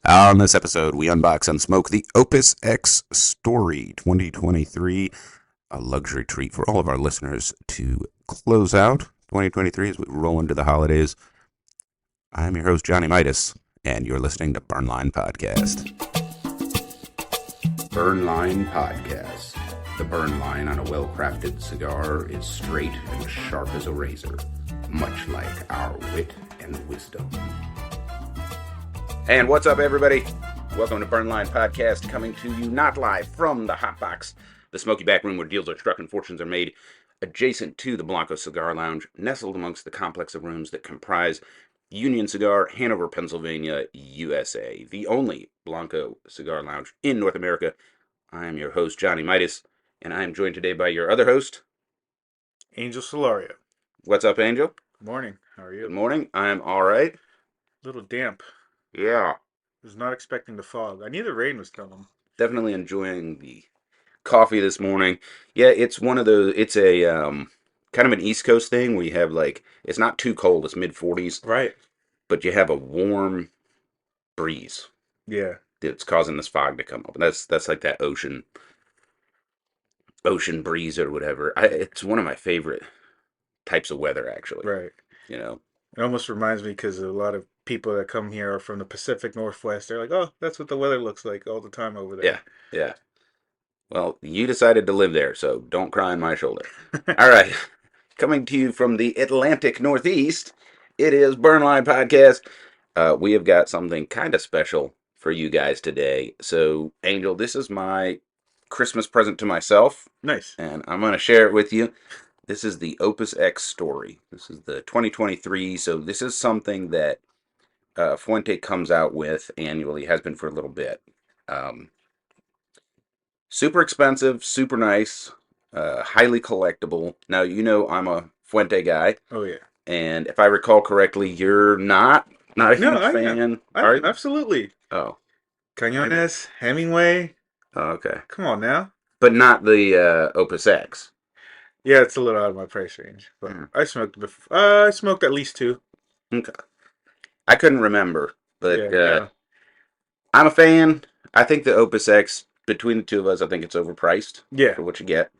On this episode, we unbox and smoke the Opus X Story 2023, a luxury treat for all of our listeners to close out 2023 as we roll into the holidays. I'm your host, Johnny Midas, and you're listening to Burnline Podcast. Burnline Podcast. The burn line on a well-crafted cigar is straight and sharp as a razor, much like our wit and wisdom. And what's up, everybody? Welcome to Burnline Podcast, coming to you not live from the Hot Box, the smoky back room where deals are struck and fortunes are made, adjacent to the Blanco Cigar Lounge, nestled amongst the complex of rooms that comprise Union Cigar, Hanover, Pennsylvania, USA, the only Blanco Cigar Lounge in North America. I am your host, Johnny Midas, and I am joined today by your other host, Angel Solorio. What's up, Angel? Good morning. How are you? Good morning. I'm all right. A little damp. Yeah. Was not expecting the fog. I knew the rain was coming. Definitely enjoying the coffee this morning. Yeah, it's one of those, it's a kind of an East Coast thing where you have like, it's not too cold, it's mid 40s, Right. but you have a warm breeze Yeah. that's causing this fog to come up. And that's like that ocean breeze or whatever. It's one of my favorite types of weather, actually. Right. You know, It almost reminds me because a lot of people that come here are from the Pacific Northwest. They're like, oh, that's what the weather looks like all the time over yeah, there. yeah. Well, you decided to live there, so don't cry on my shoulder. All right. Coming to you from the Atlantic Northeast, it is Burnline Podcast. We have got something kind of special for you guys today. So, Angel, this is my Christmas present to myself, Nice. and I'm going to share it with you. This is the Opus X Story. This is the 2023, so this is something that Fuente comes out with annually, has been for a little bit. Super expensive, super nice, highly collectible. Now, you know I'm a Fuente guy, Oh, yeah. and if I recall correctly, you're not a No, huge I am. fan. Are you? Absolutely. Oh, Cañones, Hemingway. oh, okay. Come on now. But not the Opus X. Yeah, it's a little out of my price range. But Hmm. I smoked before. I smoked at least two. Okay. I couldn't remember, but Yeah. I'm a fan. I think the Opus X, between the two of us, I think it's overpriced Yeah. for what you get.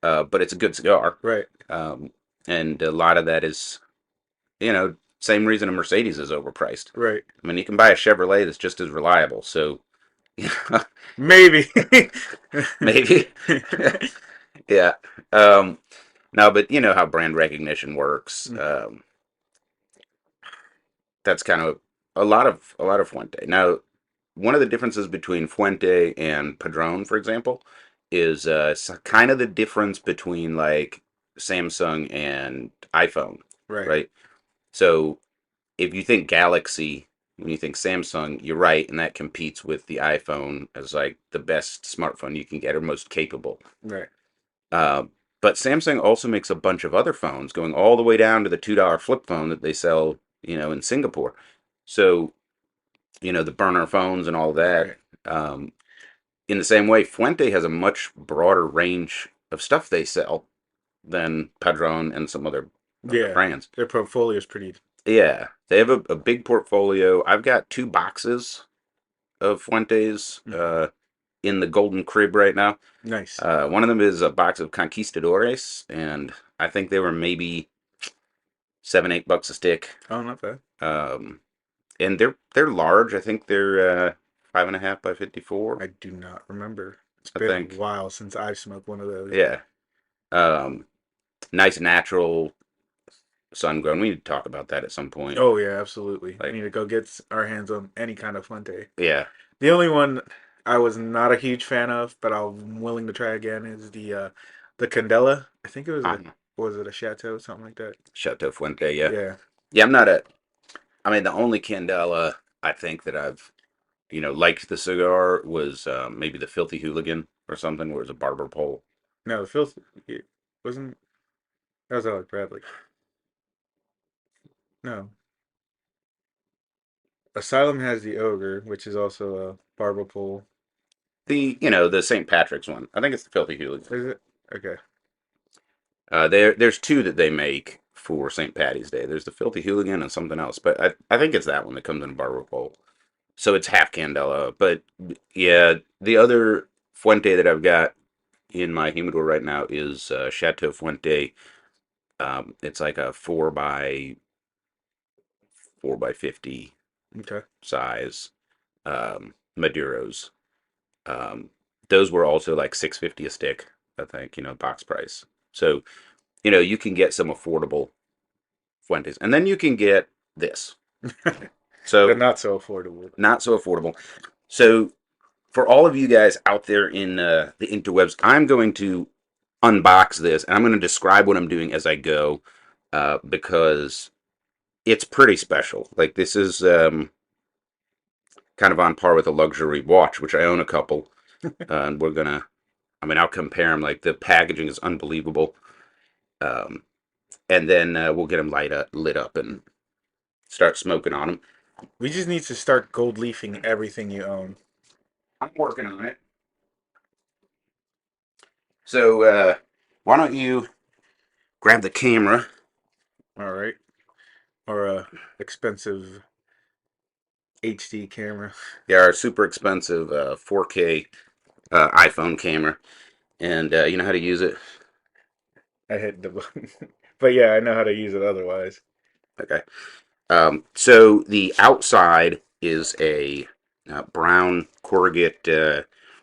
But it's a good cigar. Right. Um, and a lot of that is, same reason a Mercedes is overpriced. Right. I mean, you can buy a Chevrolet that's just as reliable. So, Maybe. maybe. Yeah. No, but you know how brand recognition works. That's kind of a lot of Fuente. Now, one of the differences between Fuente and Padron, for example, is kind of the difference between like Samsung and iPhone, Right. right? So if you think Galaxy, when you think Samsung, you're right, and that competes with the iPhone as like the best smartphone you can get or most capable. Right. Uh, but Samsung also makes a bunch of other phones, going all the way down to the $2 flip phone that they sell, in Singapore. So, the burner phones and all that. Right. Um, in the same way, Fuente has a much broader range of stuff they sell than Padron and some other Yeah. brands. Their portfolio is pretty. Yeah, they have a big portfolio. I've got 2 boxes of Fuentes in the golden crib right now. Nice. One of them is a box of Conquistadores, and I think they were maybe $7-8 a stick. Oh, not bad. And they're large. I think they're 5.5 by 54. I do not remember. It's I been a think. while since I've smoked one of those. Yeah. Um, Nice natural sun grown. We need to talk about that at some point. Oh, yeah, absolutely. We Like, need to go get our hands on any kind of Fuente. yeah. The only one I was not a huge fan of, but I'm willing to try again, is the Candela. I think it was Uh, was it a Chateau, something like that? Chateau Fuente. Yeah. Yeah. Yeah. I mean, the only Candela I think that I've liked the cigar was maybe the Filthy Hooligan or something, where it was a barber pole. No, the filth it wasn't. That was Alec Bradley. No, Asylum has the Ogre, which is also a barber pole. The St. Patrick's one. I think it's the Filthy Hooligan. Is it? Okay. There's two that they make for St. Patty's Day. There's the Filthy Hooligan and something else, but I think it's that one that comes in a barber pole. So it's half Candela. But yeah, the other Fuente that I've got in my humidor right now is Chateau Fuente. It's like a 4 by 50 Okay. size Maduros. Um, those were also like 650 a stick, I think, box price. So, you can get some affordable Fuentes. And then you can get this. They're So, not so affordable. not so affordable. So, for all of you guys out there in the interwebs, I'm going to unbox this and I'm going to describe what I'm doing as I go because it's pretty special. Like, this is kind of on par with a luxury watch, which I own a couple. And I'll compare them. Like, the packaging is unbelievable. Um, and then we'll get them lit up and start smoking on them. We just need to start gold leafing everything you own. I'm working on it. So why don't you grab the camera? All right. Or a expensive HD camera. Yeah, our super expensive 4K iPhone camera, and you know how to use it. I hit the button. But yeah, I know how to use it otherwise. Okay. So the outside is a brown corrugate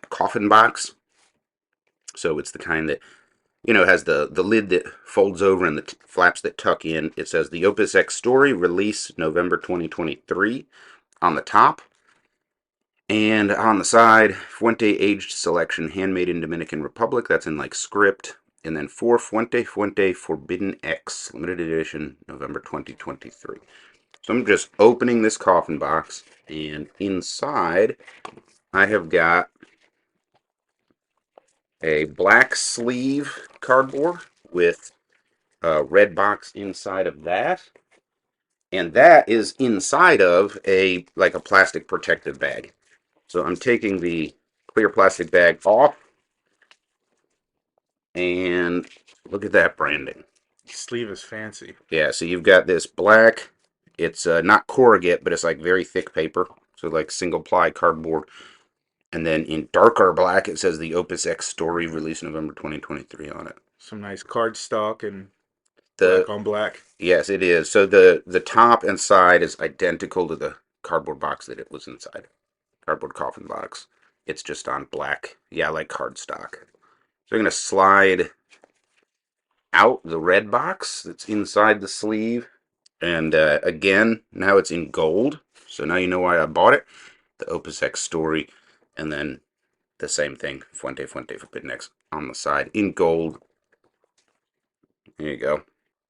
coffin box. So it's the kind that has the lid that folds over and the flaps that tuck in. It says the Opus X Story, release November 2023 on the top. And on the side, Fuente Aged Selection, handmade in Dominican Republic. That's in like script. And then for Fuente Forbidden X, limited edition, November 2023. So I'm just opening this coffin box, and inside I have got a black sleeve cardboard with a red box inside of that. And that is inside of a plastic protective bag. So I'm taking the clear plastic bag off, and look at that branding. Sleeve is fancy. Yeah, so you've got this black. It's not corrugate, but it's like very thick paper. So like single ply cardboard. And then in darker black, it says the Opus X Story, released November 2023 on it. Some nice cardstock and The black on black. Yes, it is. So the top and side is identical to the cardboard box that it was inside. Cardboard coffin box. It's just on black. Yeah, like cardstock. So I'm going to slide out the red box that's inside the sleeve. And again, now it's in gold. So now you know why I bought it. The Opus X Story. And then the same thing. Fuente Forbidden X on the side in gold. There you go.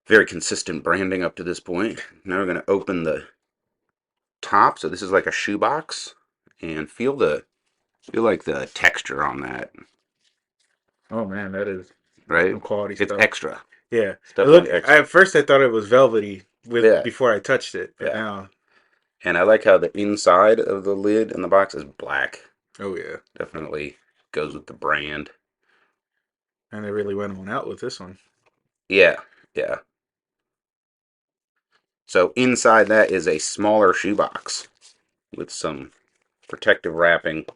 Very consistent branding up to this point. Now we're going to open the top. So this is like a shoebox. And feel like the texture on that. Oh man, that is Right? some quality It's stuff. extra. Yeah. It's It look definitely extra. at first I thought it was velvety with Yeah. before I touched it, but Yeah. now And I like how the inside of the lid and the box is black. oh yeah. Definitely goes with the brand. And they really went on out with this one. Yeah, yeah. So inside that is a smaller shoebox with some protective wrapping.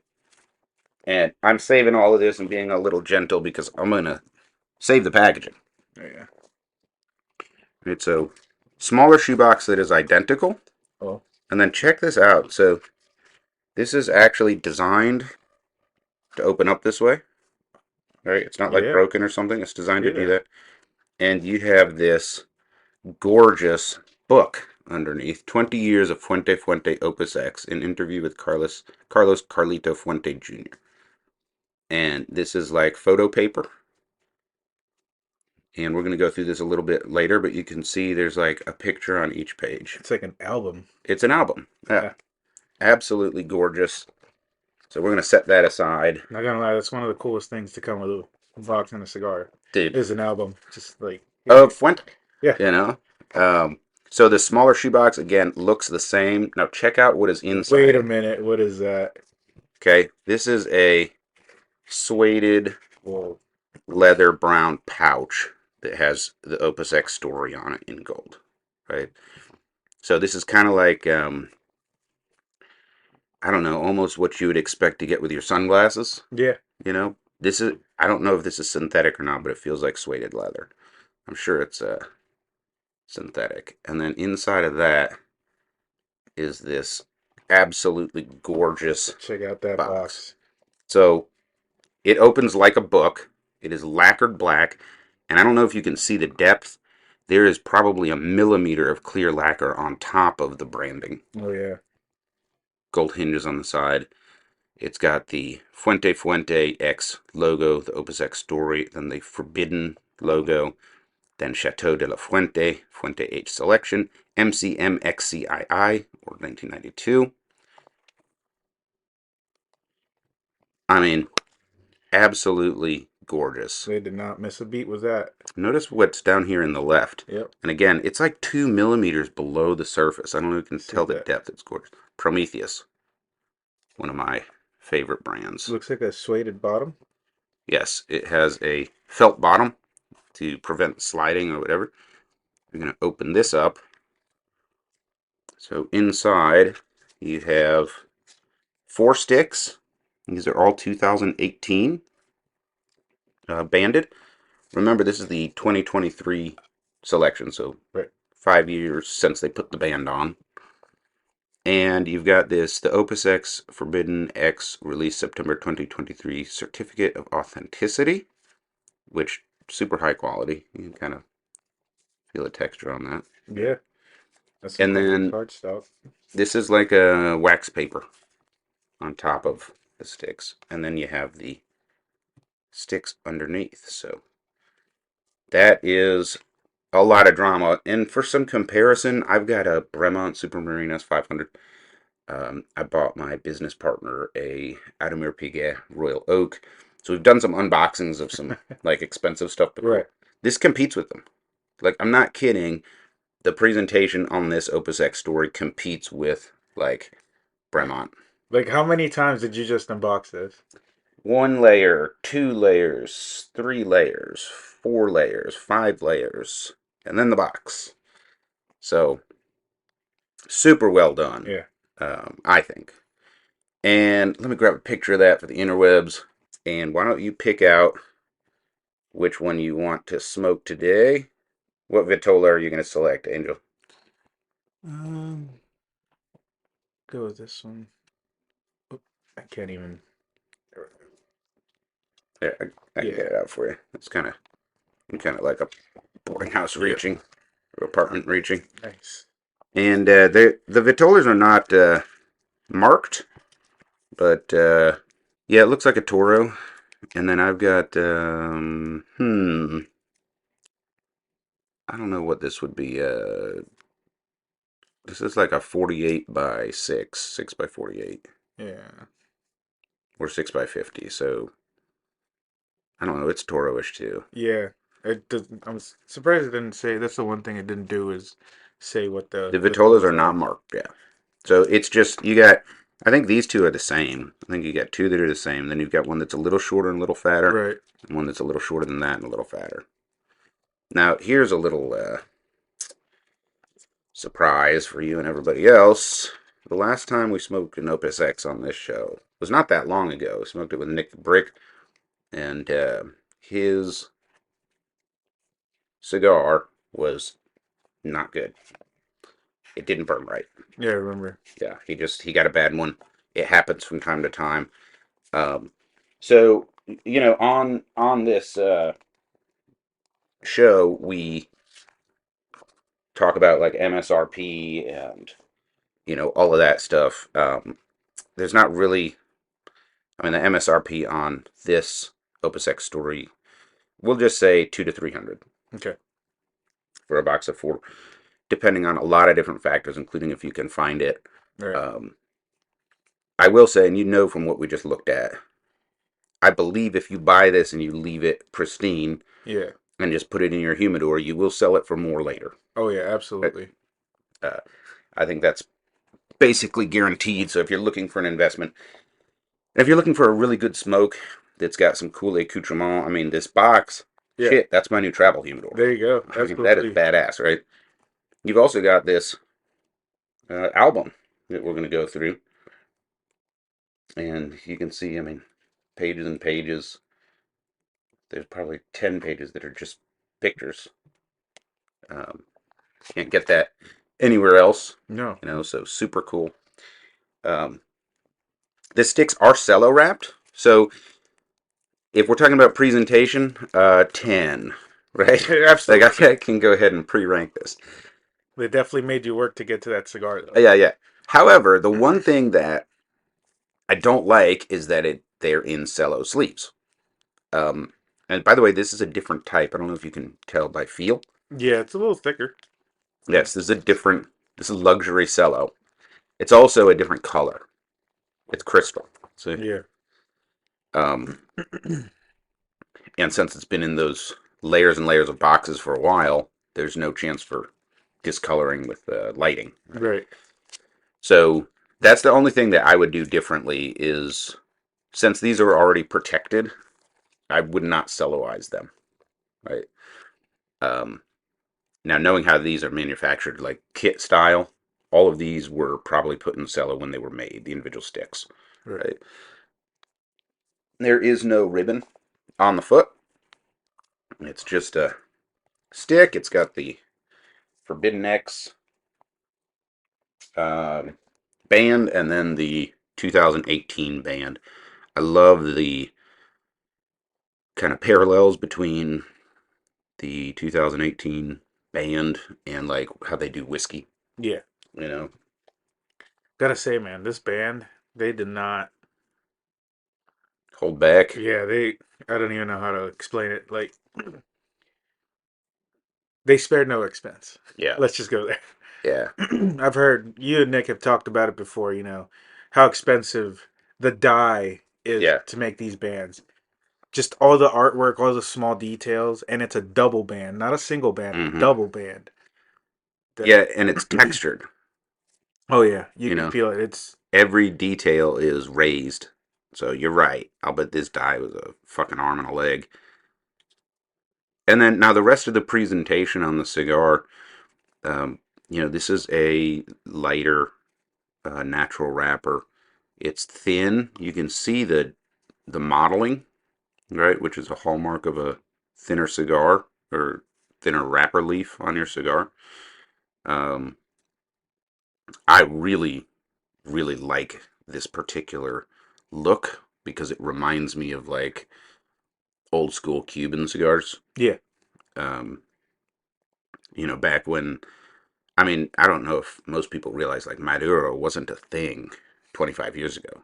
And I'm saving all of this and being a little gentle because I'm going to save the packaging. Yeah. Right, so smaller shoebox that is identical. Oh. And then check this out. So this is actually designed to open up this way. Right? It's not like Yeah. broken or something. It's designed to do Yeah. that. And you have this gorgeous book underneath. 20 Years of Fuente Opus X, an interview with Carlos Carlito Fuente Jr. And this is like photo paper. And we're going to go through this a little bit later, but you can see there's like a picture on each page. It's like an album. It's an album. Yeah. Yeah. Absolutely gorgeous. So we're going to set that aside. Not gonna lie, that's one of the coolest things to come with a box and a cigar. Dude. Is an album. Just like Fuente. yeah. You know? So the smaller shoebox, again, looks the same. Now check out what is inside. Wait a minute, what is that? Okay, this is a suede Whoa. leather brown pouch that has the Opus X Story on it in gold, right? So this is kind of like I don't know, almost what you would expect to get with your sunglasses. Yeah. You know, this is, I don't know if this is synthetic or not, but it feels like suede leather. I'm sure it's synthetic. And then inside of that is this absolutely gorgeous Check out that box. box. So it opens like a book. It is lacquered black, and I don't know if you can see the depth. There is probably a millimeter of clear lacquer on top of the branding. Oh yeah. Gold hinges on the side. It's got the Fuente X logo, the Opus X story, then the Forbidden logo, then Chateau de la Fuente H Selection, MCMXCII, or 1992. I mean, absolutely gorgeous. They did not miss a beat with that. Notice what's down here in the left. Yep. And again, it's like 2 millimeters below the surface. I don't know if you can See tell the that. depth. It's gorgeous. Prometheus, one of my favorite brands. Looks like a suede bottom. Yes, it has a felt bottom to prevent sliding or whatever. We're going to open this up. So inside, you have 4 sticks. These are all 2018 banded. Remember, this is the 2023 selection, so Right. 5 years since they put the band on. And you've got the Opus X Forbidden X released September 2023 certificate of authenticity, which super high quality. You can kind of feel the texture on that. Yeah. That's some And cool then cardstock. this is like a wax paper on top of the sticks. And then you have the sticks underneath. So that is a lot of drama. And for some comparison, I've got a Bremont Supermarine S500. I bought my business partner a Ademir Piguet Royal Oak. So we've done some unboxings of some like expensive stuff before. Right. This competes with them. Like, I'm not kidding. The presentation on this Opus X story competes with like Bremont. Like, how many times did you just unbox this? 1 layer, 2 layers, 3 layers, 4 layers, 5 layers, and then the box. So super well done, Yeah. I think. And let me grab a picture of that for the interwebs. And why don't you pick out which one you want to smoke today? What Vitola are you going to select, Angel? Um, go with this one. Oop, I can't even. There, I can Yeah. get it out for you. It's kind of like a boarding house Yeah. reaching, or apartment reaching. Nice. And the Vitolas are not marked, but yeah, it looks like a Toro. And then I've got I don't know what this would be. This is like a 48 by 6 by 48, Yeah. or 6 by 50. So I don't know. It's Toro-ish too. Yeah. It does. Surprised it didn't say. That's the one thing it didn't do is say what The the Vitolas are tolls not are. marked. Yeah. So it's just you got. I think these two are the same. I think you got 2 that are the same. Then you've got one that's a little shorter and a little fatter, Right. and one that's a little shorter than that and a little fatter. Now here's a little surprise for you and everybody else. The last time we smoked an Opus X on this show was not that long ago. We smoked it with Nick the Brick, and his cigar was not good. It didn't burn right. Yeah, I remember. Yeah, he got a bad one. It happens from time to time. Um, so on this show we talk about like MSRP and all of that stuff. There's not really. I mean, the MSRP on this Opus X story, we'll just say 200 to 300 Okay. for a box of 4, depending on a lot of different factors, including if you can find it. Right. I will say, and from what we just looked at, I believe if you buy this and you leave it pristine Yeah. and just put it in your humidor, you will sell it for more later. Oh yeah, Uh, absolutely. I think that's basically guaranteed. So if you're looking for an investment, if you're looking for a really good smoke that's got some cool accoutrement, I mean, this box, Yeah. shit, that's my new travel humidor. There you go. I mean, that is Absolutely. badass, right? You've also got this album that we're going to go through. And you can see, I mean, pages and pages. There's probably 10 pages that are just pictures. Um, can't get that anywhere else, No. so super cool. Um, the sticks are cello wrapped, so if we're talking about presentation, 10, right? Like Absolutely. I can go ahead and pre-rank this. They definitely made you work to get to that cigar, though. Yeah, yeah. However, the one thing that I don't like is that they're in cello sleeves. Um, and by the way, this is a different type. I don't know if you can tell by feel. Yeah, it's a little thicker. Yes, this is a different. This is luxury cello. It's also a different color. It's crystal. See, Yeah. um, and since it's been in those layers and layers of boxes for a while, there's no chance for discoloring with lighting. Right? Right. So that's the only thing that I would do differently is since these are already protected, I would not celloize them. Right. Um, Now, knowing how these are manufactured, like kit style, all of these were probably put in cello when they were made, the individual sticks. Right. Right. There is no ribbon on the foot. It's just a stick. It's got the Forbidden X um, band and then the 2018 band. I love the kind of parallels between the 2018 band and like how they do whiskey. Yeah. You know, Gotta say, man, this band, they did not. hold back. Yeah, they. I don't even know how to explain it. Like, they spared no expense. Yeah, Let's just go there. yeah, I've heard you and Nick have talked about it before, how expensive the dye is yeah. to make these bands. Just all the artwork, all the small details, and it's a double band, not a single band, a Hmm. double band. That Yeah, and it's textured. Oh yeah, you You can know, feel it. It's every detail is raised. So you're right. I'll bet this die was a fucking arm and a leg. And then now the rest of the presentation on the cigar, um, this is a lighter natural wrapper. It's thin. You can see the modeling, right, which is a hallmark of a thinner cigar or thinner wrapper leaf on your cigar. Um, I really, really like this particular look because it reminds me of like old school Cuban cigars. yeah. Um, back when I mean, I don't know if most people realize like Maduro wasn't a thing 25 years ago.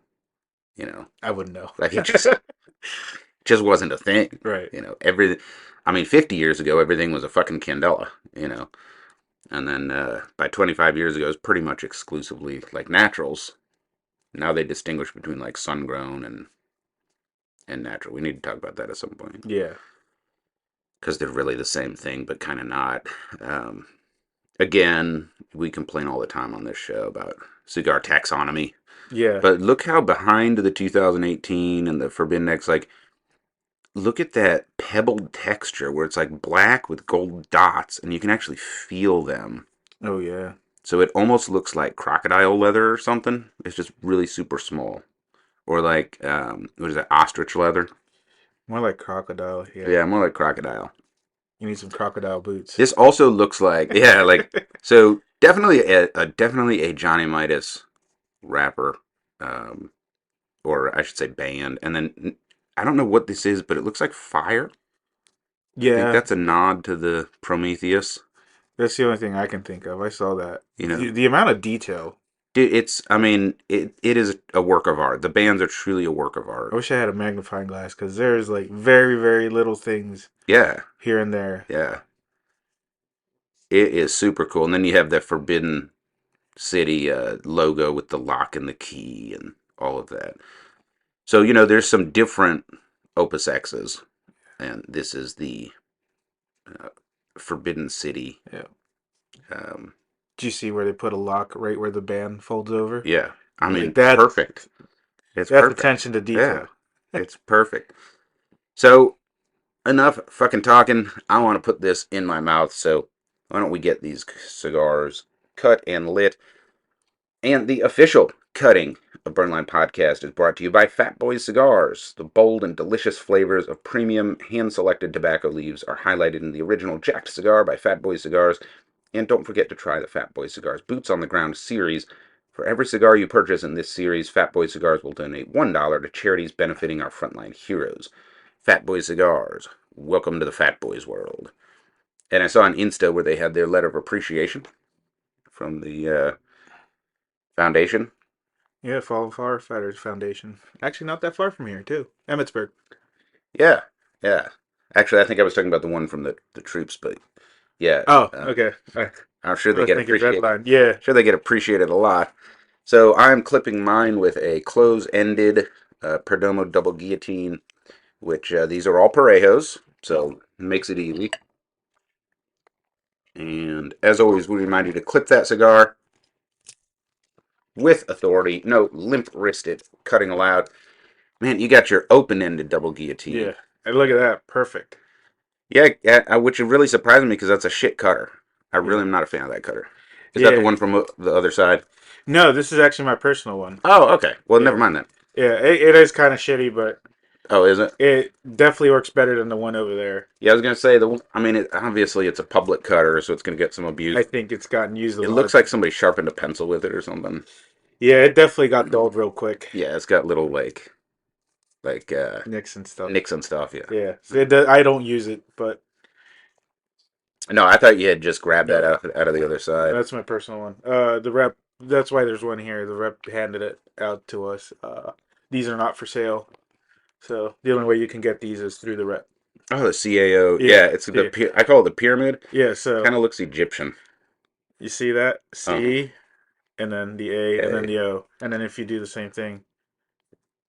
You know, I wouldn't know. like it just wasn't a thing. Right. I mean, 50 years ago, everything was a fucking candela. And then by 25 years ago, it's pretty much exclusively like naturals. Now they distinguish between like sun grown and natural. We need to talk about that at some point Yeah. because they're really the same thing, but kind of not. Um, Again, we complain all the time on this show about cigar taxonomy, Yeah. but look how behind the 2018 and the Forbidden X, like, look at that pebbled texture where it's like black with gold dots and you can actually feel them. Oh yeah. So it almost looks like crocodile leather or something. It's just really super small. Or like, what is that, ostrich leather? More like crocodile. Yeah. Yeah, more like crocodile. You need some crocodile boots. This also looks like, yeah, like, so definitely a Johnny Midas wrapper, um, or I should say band. And then I don't know what this is, but it looks like fire. I think Yeah. that's a nod to the Prometheus. That's the only thing I can think of. I saw that. You The, know, the amount of detail. I mean, it is a work of art. The bands are truly a work of I art. wish I had a magnifying glass because there's like very, very little things Yeah, here and there. yeah. It is super cool. And then you have the Forbidden City logo with the lock and the key and all of that. So, there's some different Opus X's, and this is the uh, Forbidden City. Yeah. Um, Do you see where they put a lock right where the band folds over? yeah, I Like mean, that. perfect. It's That's perfect. attention to Yeah, detail. it's perfect. So, enough fucking talking. I want to put this in my mouth, so why don't we get these cigars cut and lit? And the official cutting of Burnline Podcast is brought to you by Fat Boy Cigars. The bold and delicious flavors of premium hand-selected tobacco leaves are highlighted in the original Jacked cigar by Fat Boy Cigars. And don't forget to try the Fat Boy Cigars Boots on the Ground series. For every cigar you purchase in this series, Fat Boy Cigars will donate $1 to charities benefiting our frontline heroes. Fat Boy Cigars, welcome to the Fat Boys world. And I saw on Insta where they had their letter of appreciation from the foundation. Yeah, Fallen Firefighters Foundation. Actually, not that far from here, too. Emmitsburg. Yeah, yeah. Actually, I think I was talking about the one from the troops, but yeah, Oh, okay. I'm sure I they was get thinking appreciated. Redline. Yeah. Sure, they get appreciated a lot. So I'm clipping mine with a close-ended Perdomo double guillotine, which these are all Parejos, so it makes it easy. And as always, we remind you to clip that cigar with authority. No, limp-wristed, cutting allowed. Man, you got your open-ended double guillotine. Yeah. And look at that. Perfect. Yeah, which is really surprising me because that's a shit cutter. I really Yeah. am not a fan of that cutter. Is that the Yeah. one from the other side? No, this is actually my personal one. Oh, okay. Well, never Yeah. mind then. Yeah, it is kind of shitty, but Oh, is it? it definitely works better than the one over there. Yeah, I was gonna say I mean, obviously it's a public cutter, so it's gonna get some abuse. I think it's gotten used a It lot. looks like somebody sharpened a pencil with it or something. Yeah, it definitely got dulled real quick. Yeah, it's got little like Nixon stuff. nicks and stuff. Yeah. Yeah, so I don't use it, but No, I thought you had just grabbed that no, out of the other side. that's my personal one. The rep. That's why there's one here. The rep handed it out to us. These are not for sale, so the only way you can get these is through the rep. Oh, the CAO. Yeah, Yeah, it's I call it the pyramid. yeah. So Kind of looks Egyptian. you see that Uh-huh. C, and then the A, and then Hey, the O, and then if you do the same thing,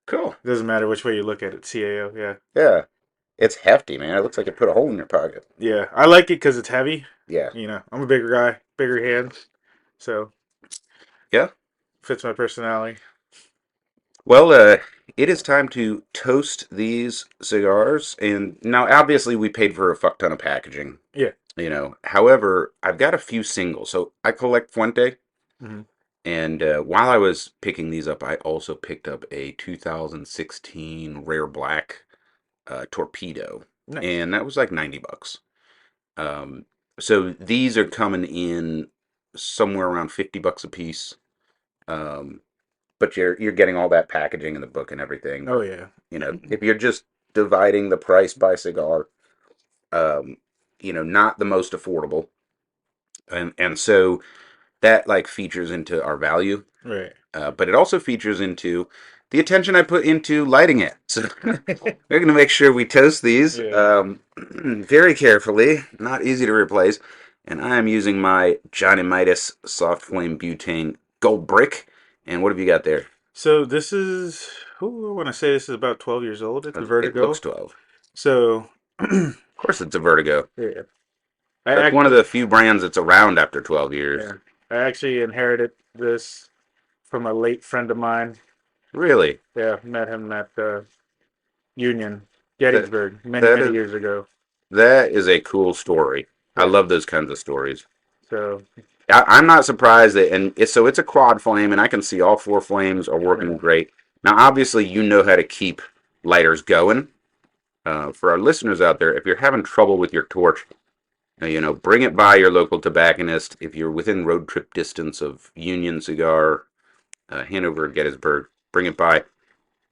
cool. it doesn't matter which way you look at it. CAO. Yeah, Yeah. It's hefty, man. It looks like it put a hole in your pocket. yeah. I like it because it's heavy. Yeah. You know, I'm a bigger guy, bigger hands, so Yeah. fits my personality. Well, it is time to toast these cigars. And now, obviously, we paid for a fuck ton of packaging. Yeah. However, I've got a few singles. So I collect Fuente. Hmm. And while I was picking these up, I also picked up a 2016 Rare Black Torpedo. Nice. And that was like $90. Um, so these are coming in somewhere around $50 a piece. Um, but you're getting all that packaging in the book and everything. Oh yeah. If you're just dividing the price by cigar, um, not the most affordable, and so that like features into our value, Right. but it also features into the attention I put into lighting it. So we're gonna make sure we toast these Yeah. very carefully, not easy to replace, and I am using my Johnny Midas soft flame butane gold brick. And what have you got there? So this is. Who I want to say this is about 12 years old. It's a It looks Vertigo. 12. So Of course, it's a Vertigo. yeah, I That's one of the few brands that's around after 12 years. yeah, I actually inherited this from a late friend of mine. Really? Yeah, met him at Union, That Gettysburg, many that many is years ago. that is a cool story. I Yeah. love those kinds of stories. So I'm not surprised that, and it's a quad flame, and I can see all four flames are working yeah, great. Now, obviously, you know how to keep lighters going. For our listeners out there, if you're having trouble with your torch, bring it by your local tobacconist. If you're within road trip distance of Union Cigar, Hanover, Gettysburg, bring it by.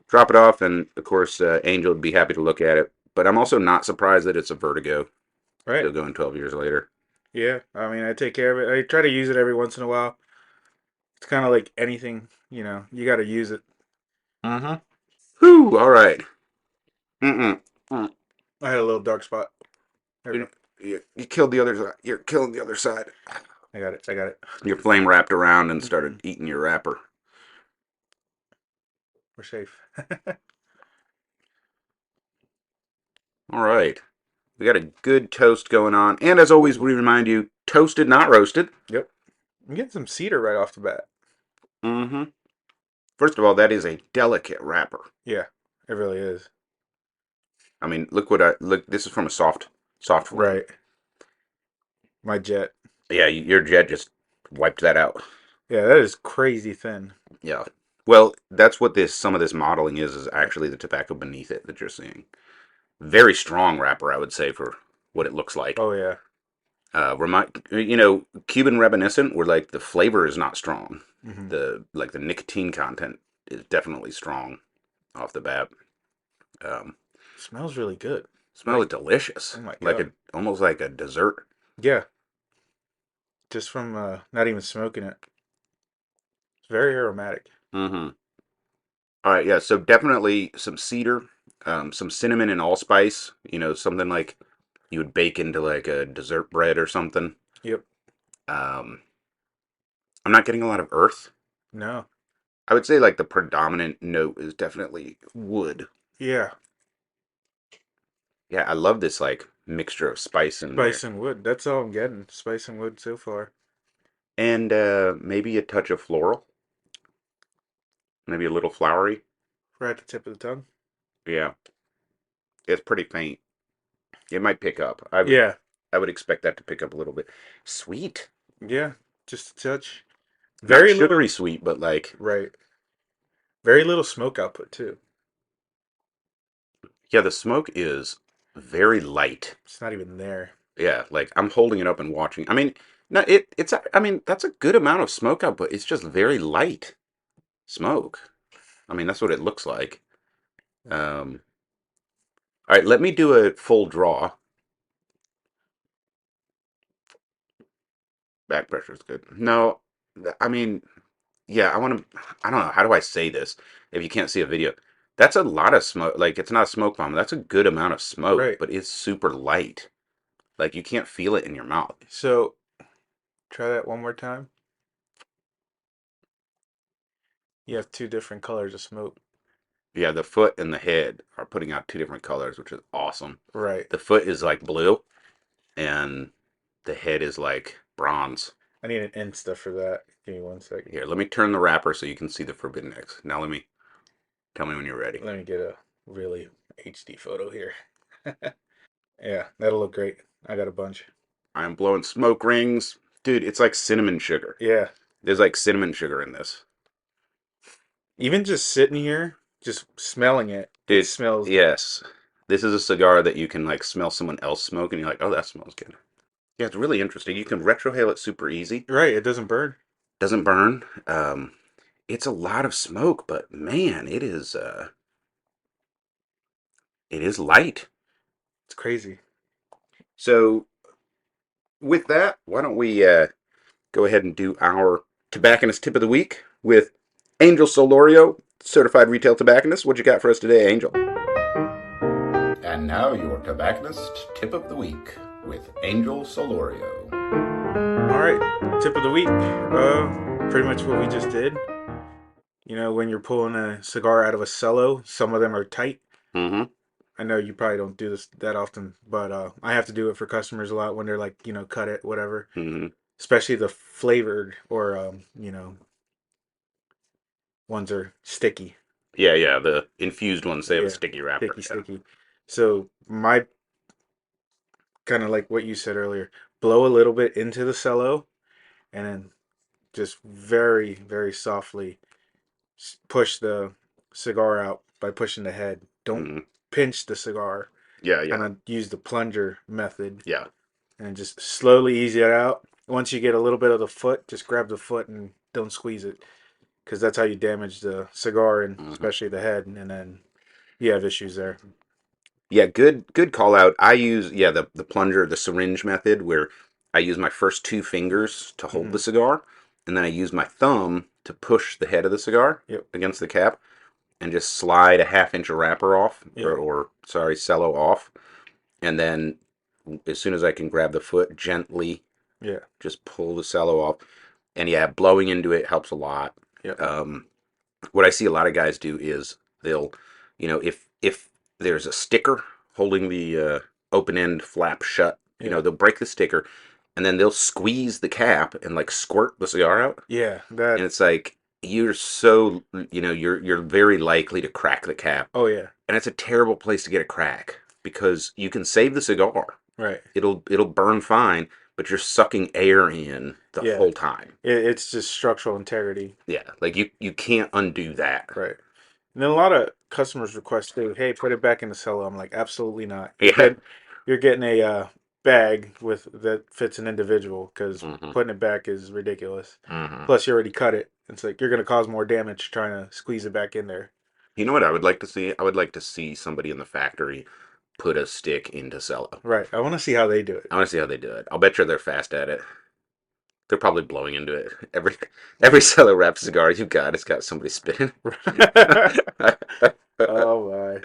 Drop it off, and of course, Angel would be happy to look at it. But I'm also not surprised that it's a Vertigo, right. still going 12 years later. Yeah, I mean, I take care of it. I try to use it every once in a while. It's kind of like anything, you got to use it. Mm-hmm. Whew, all right. Mm-mm. Mm. I had a little dark spot. There we You, go. you killed the other side. You're killing the other side. I got it. I got it. Your flame wrapped around and started Mhm. eating your wrapper. We're safe. All right. We got a good toast going on. And as always, we remind you, toasted, not roasted. Yep. I'm getting some cedar right off the bat. Mm-hmm. First of all, that is a delicate wrapper. Yeah, it really is. I mean, look. This is from a soft flame. Right. My jet. Yeah, your jet just wiped that out. Yeah, that is crazy thin. Yeah. Well, that's what some of this modeling is actually the tobacco beneath it that you're seeing. Very strong wrapper, I would say, for what it looks like. Oh yeah. Cuban reminiscent, where like the flavor is not strong. Hmm. The nicotine content is definitely strong off the bat. Um, Smells really good. Smells Like, delicious, oh my like god. a almost like a dessert. Yeah, just from not even smoking it. It's very aromatic. Mm-hmm. All right, yeah. So definitely some cedar, some cinnamon and allspice. Something like you would bake into like a dessert bread or something. Yep. Um, I'm not getting a lot of earth. No. I would say like the predominant note is definitely wood. Yeah. Yeah, I love this like mixture of spice in there, Spice and wood. That's all I'm getting. Spice and wood so far. and maybe a touch of floral, maybe a little flowery. Right at the tip of the tongue. Yeah, it's pretty faint. It might pick up. I would Yeah. I would expect that to pick up a little bit. Sweet, Yeah. Just a touch. not Very sugary little. sweet, but like Right. Very little smoke output too. yeah, the smoke is very light. It's not even there. Yeah, like I'm holding it up and watching. I mean, no, I mean, that's a good amount of smoke output. It's just very light smoke. I mean, that's what it looks like. Um, all right, let me do a full draw. Back pressure is good. No, I mean, yeah, I want to. I don't know. How do I say this if you can't see a video? That's a lot of smoke. Like, it's not a smoke bomb. That's a good amount of smoke, Right. but it's super light. Like, you can't feel it in your mouth. So try that one more time. You have two different colors of smoke. Yeah, the foot and the head are putting out two different colors, which is awesome. Right. The foot is like blue, and the head is like bronze. I need an Insta for that. Give me 1 second. Here, let me turn the wrapper so you can see the Forbidden X. Now, tell me when you're ready. Let me get a really HD photo here. Yeah, that'll look great. I got a bunch. I'm blowing smoke rings. Dude, it's like cinnamon sugar. Yeah. There's like cinnamon sugar in this. Even just sitting here, just smelling it, it Dude, smells good. yes. This is a cigar that you can like smell someone else smoke and you're like, oh, that smells good. Yeah, it's really interesting. You can retrohale it super easy. Right, it doesn't burn. Doesn't burn. It's a lot of smoke, but man, it is light. It's crazy. So with that, why don't we go ahead and do our tobacconist tip of the week with Angel Solorio, certified retail tobacconist. What you got for us today, Angel? And now your tobacconist tip of the week with Angel Solorio. All right, tip of the week. Pretty much what we just did. You know, when you're pulling a cigar out of a cello, some of them are tight. Mm-hmm. I know you probably don't do this that often, but I have to do it for customers a lot when they're like, cut it, whatever. Mm-hmm. Especially the flavored or ones are sticky. Yeah, yeah. The infused ones, they have a Yeah, sticky wrapper. sticky, Yeah. sticky. So my kind of like what you said earlier, blow a little bit into the cello and then just very, very softly push the cigar out by pushing the head. Don't Mm-hmm. pinch the cigar. Yeah, Kind yeah, of use the plunger method yeah. and just slowly ease it out. Once you get a little bit of the foot, just grab the foot and don't squeeze it because that's how you damage the cigar and Mm-hmm. especially the head. And then you have issues there. Yeah, good call out. I use the plunger, the syringe method where I use my first two fingers to hold Hmm. the cigar, and then I use my thumb to push the head of the cigar Yep. against the cap and just slide a half inch of wrapper off Yep. or sorry, cello off. And then as soon as I can grab the foot, gently Yeah. just pull the cello off. And yeah, blowing into it helps a lot. Yep. Um, what I see a lot of guys do is they'll, if there's a sticker holding the open end flap shut, Yeah. they'll break the sticker, and then they'll squeeze the cap and like squirt the cigar out, Yeah. and That. it's like you're so you're very likely to crack the cap, Oh yeah. and it's a terrible place to get a crack because you can save the cigar. Right. It'll burn fine, but you're sucking air in the Yeah. whole time. It's just structural integrity. Yeah, like you can't undo that. Right. And then a lot of customers request too, hey, put it back in the cello. I'm like, absolutely not. Yeah. You're getting a bag with that fits an individual because Hmm. putting it back is ridiculous. Hmm. Plus, you already cut it. It's like you're gonna cause more damage trying to squeeze it back in there. You know what I would like to see? I would like to see somebody in the factory put a stick into cello. Right. I want to see how they do it. I want to see how they do it. I'll bet you they're fast at it. They're probably blowing into it. Every cello wrapped cigar you got, it's got somebody spinning. Oh my.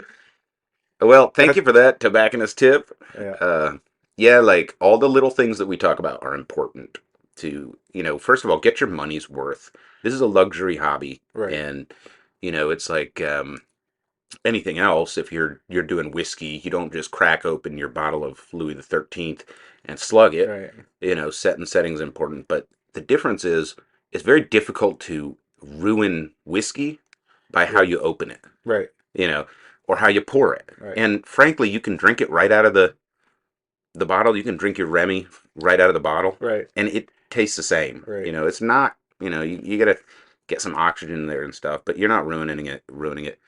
Well, thank That you for that tobacconist tip. yeah. Uh, yeah, like all the little things that we talk about are important to, first of all, get your money's worth. This is a luxury hobby, Right. and it's like anything else. If you're doing whiskey, you don't just crack open your bottle of Louis the 13th and slug it. Right. Set and setting's important, but the difference is it's very difficult to ruin whiskey by how Yeah. you open it, Right. you know, or how you pour it. Right. And frankly, you can drink it right out of the bottle. You can drink your Remy right out of the bottle, Right. and it tastes the same. Right. It's not. You gotta get some oxygen in there and stuff, but you're not ruining it. Ruining it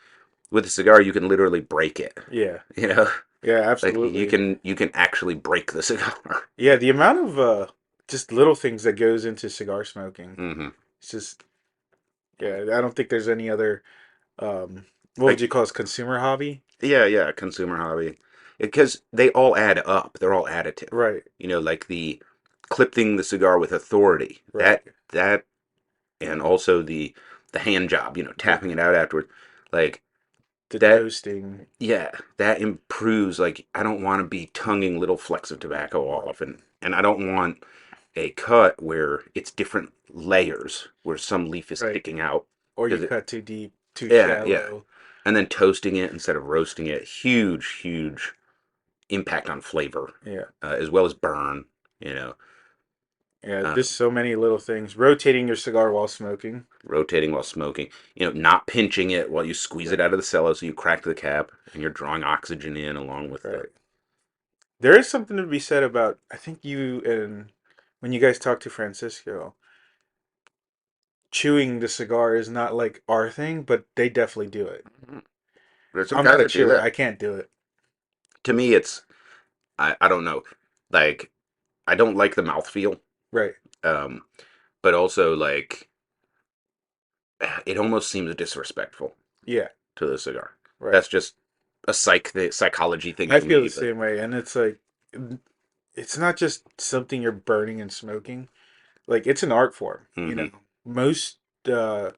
with a cigar, you can literally break it. Yeah. You know, Yeah. like you Absolutely. can you can actually break the cigar. Yeah. The amount of just little things that goes into cigar smoking. Hmm. It's just yeah. I don't think there's any other what would Like you call it, consumer hobby? yeah, yeah, consumer hobby, because they all add up. They're all additive. Right. Like the clipping the cigar with authority. Right. That and also the hand job. Yeah. Tapping it out afterward. Like The that. toasting. Yeah, that improves. Like I don't want to be tonguing little flecks of tobacco Right. off, and I don't want a cut where it's different layers where some leaf is Right. sticking out Or you because cut too deep, too yeah, yeah, shallow. and then toasting it instead of roasting it, huge impact on flavor, Yeah. as well as burn. You know, Yeah. uh, There's so many little things. Rotating your cigar while smoking. rotating while smoking. Not pinching it while you squeeze it Right. out of the cello so you crack the cap and you're drawing oxygen in along with the. Right. There is something to be said about, I think you and when you guys talk to Francisco, chewing the cigar is not like our thing, but they definitely do it. Mhm. There's some I'm guys not a that do chewer. that. I can't do it. To me, I don't know. Like I don't like the mouthfeel. Right. Um, but also like it almost seems disrespectful Yeah. to the cigar. Right. That's just a psychology thing I for feel the me. But same way. And it's like, it's not just something you're burning and smoking. Like, it's an art form. hmm. Most tabacaleros,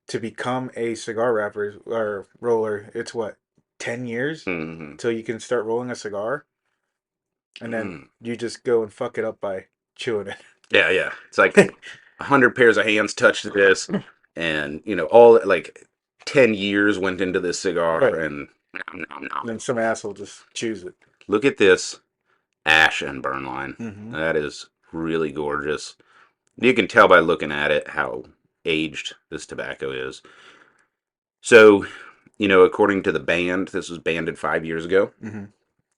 to become a cigar wrapper or roller, it's what, 10 years Hmm. till you can start rolling a cigar? And then Mm. you just go and fuck it up by chewing Yeah, yeah. It's like it. 100 pairs of hands touched this, and all like 10 years went into this cigar, Right. and nom, nom, And nom. then some asshole just chews it. Look at this ash and burn line. Hmm. That is really gorgeous. You can tell by looking at it how aged this tobacco is. So, according to the band, this was banded 5 years ago. Hmm.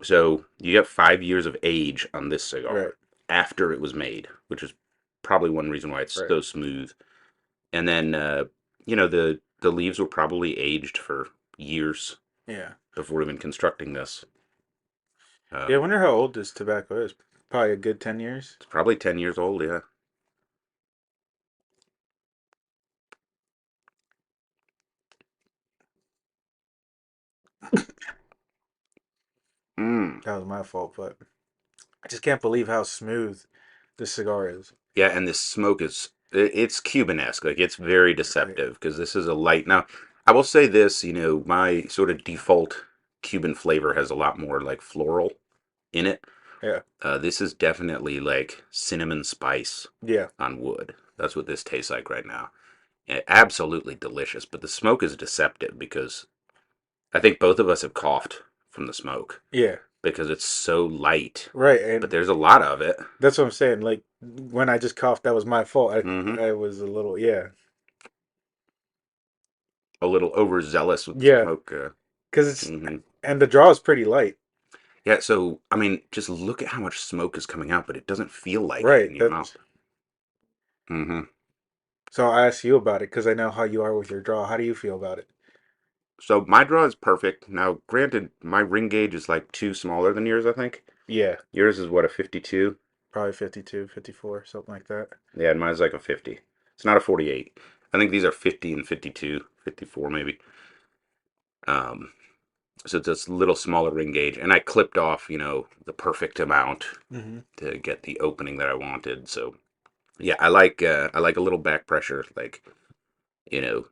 So you get 5 years of age on this Right. cigar after it was made, which is probably one reason why it's Right. so smooth. And then, the leaves were probably aged for years Yeah. before even constructing this. Yeah, I Um, wonder how old this tobacco is. Probably a good 10 years. it's probably 10 years old, yeah. Mm. That was my fault, but I just can't believe how smooth this cigar is. Yeah, and this smoke it's Cuban-esque. Like it's very Right. deceptive because this is a light. Now, I will say this, my sort of default Cuban flavor has a lot more like floral in it. Yeah. This is definitely like cinnamon spice Yeah. on wood. That's what this tastes like right now. Absolutely delicious, but the smoke is deceptive because I think both of us have coughed from the smoke Yeah. because it's so light, Right. but And there's a lot of it. that's what I'm saying. Like when I just coughed, that was my fault. Hmm. I was a little, yeah. A little overzealous with the Yeah. smoke. Because it's, Hmm. and the draw is pretty light. Yeah, so I mean, just look at how much smoke is coming out, but it doesn't feel like it Right. in your mouth. That's Hmm. so I'll ask you about it because I know how you are with your draw. How do you feel about it? So my draw is perfect. Now, granted, my ring gauge is like two smaller than yours, I think. Yeah, Yours is what, a 52? probably 52, 54, something like that. Yeah, and mine's like a 50. It's not a 48. I think these are 50 and 52, 54 maybe. Um, so it's a little smaller ring gauge, and I clipped off, the perfect amount Hmm. to get the opening that I wanted. So yeah, I like a little back pressure. Like, you know,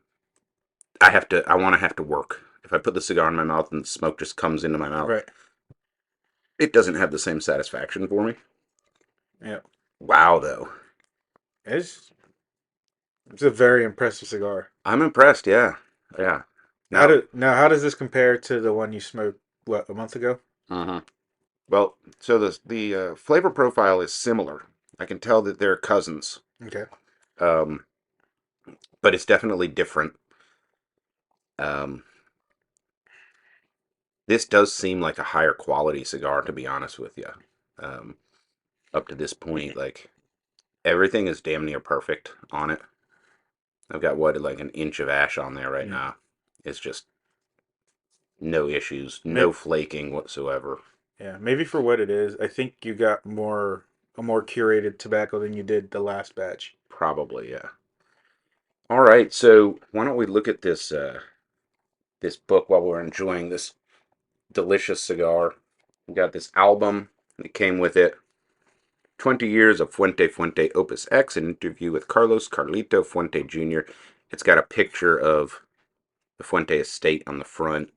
I want to have to work. If I put the cigar in my mouth and the smoke just comes into my mouth, Right. it doesn't have the same satisfaction for me. Yeah. Wow, though. It's it's a very impressive cigar. I'm impressed. Yeah. Yeah. Now, How does this compare to the one you smoked what a month ago? uh well, so the flavor profile is similar. I can tell that they're cousins, Okay. um, but it's definitely different. Um, this does seem like a higher quality cigar, to be honest with you. Um, Up to this point, like everything is damn near perfect on it. I've got what, like an inch of ash on there right Mm. now. It's just no issues, May, no flaking whatsoever. yeah, maybe for what it is, I think you got a more curated tobacco than you did the last batch. Probably, yeah. All right, so why don't we look at this book while we're enjoying this delicious cigar? We got this album that came with it. 20 years of Fuente Fuente Opus X, an interview with Carlito Fuente Jr. It's got a picture of the Fuente estate on the front,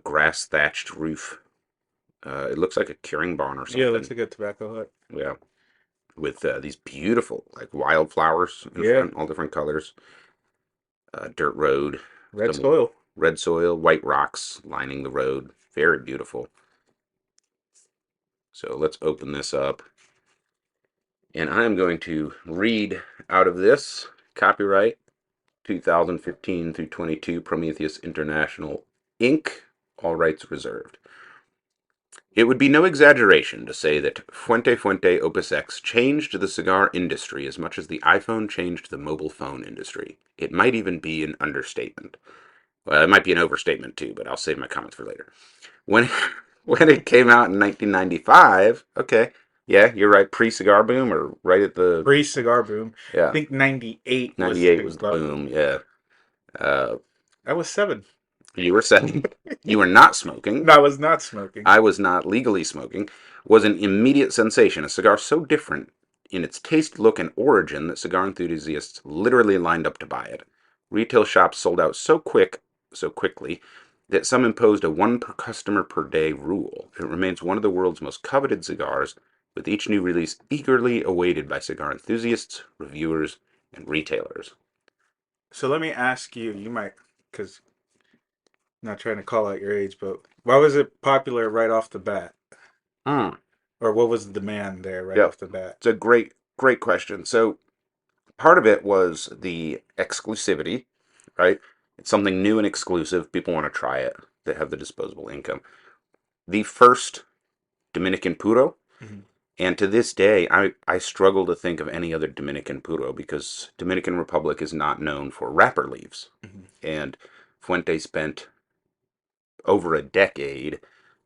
grass thatched roof. It looks like a curing barn or Yeah, it looks something. like a tobacco hut. Yeah, with these beautiful like wildflowers in Yeah, front, all different colors. Dirt road, red some soil. red soil, white rocks lining the road. Very beautiful. So let's open this up, and I'm going to read out of this copyright 2015 through 22 Prometheus International Inc. All rights reserved. It would be no exaggeration to say that Fuente Fuente Opus X changed the cigar industry as much as the iPhone changed the mobile phone industry. It might even be an understatement. Well, it might be an overstatement too, but I'll save my comments for later. When when it came out in 1995, okay, yeah, you're right, pre-cigar boom or right at the Pre cigar boom. I yeah, think 98 was 98 the was the boom, yeah. Uh, I was 7. you were saying you were not smoking. No, I was not smoking. I was not legally smoking, was an immediate sensation. A cigar so different in its taste, look, and origin that cigar enthusiasts literally lined up to buy it. Retail shops sold out so quickly, that some imposed a one per customer per day rule. It remains one of the world's most coveted cigars, with each new release eagerly awaited by cigar enthusiasts, reviewers, and retailers. So let me ask you, you might, because not trying to call out your age, but why was it popular right off the bat? Hmm. Or what was the demand there right Yep. off the bat? It's a great question. So part of it was the exclusivity, right? It's something new and exclusive. People want to try it. They have the disposable income. The first Dominican Puro, Hmm. and to this day, I struggle to think of any other Dominican Puro because Dominican Republic is not known for wrapper leaves. Hmm. And Fuente spent over a decade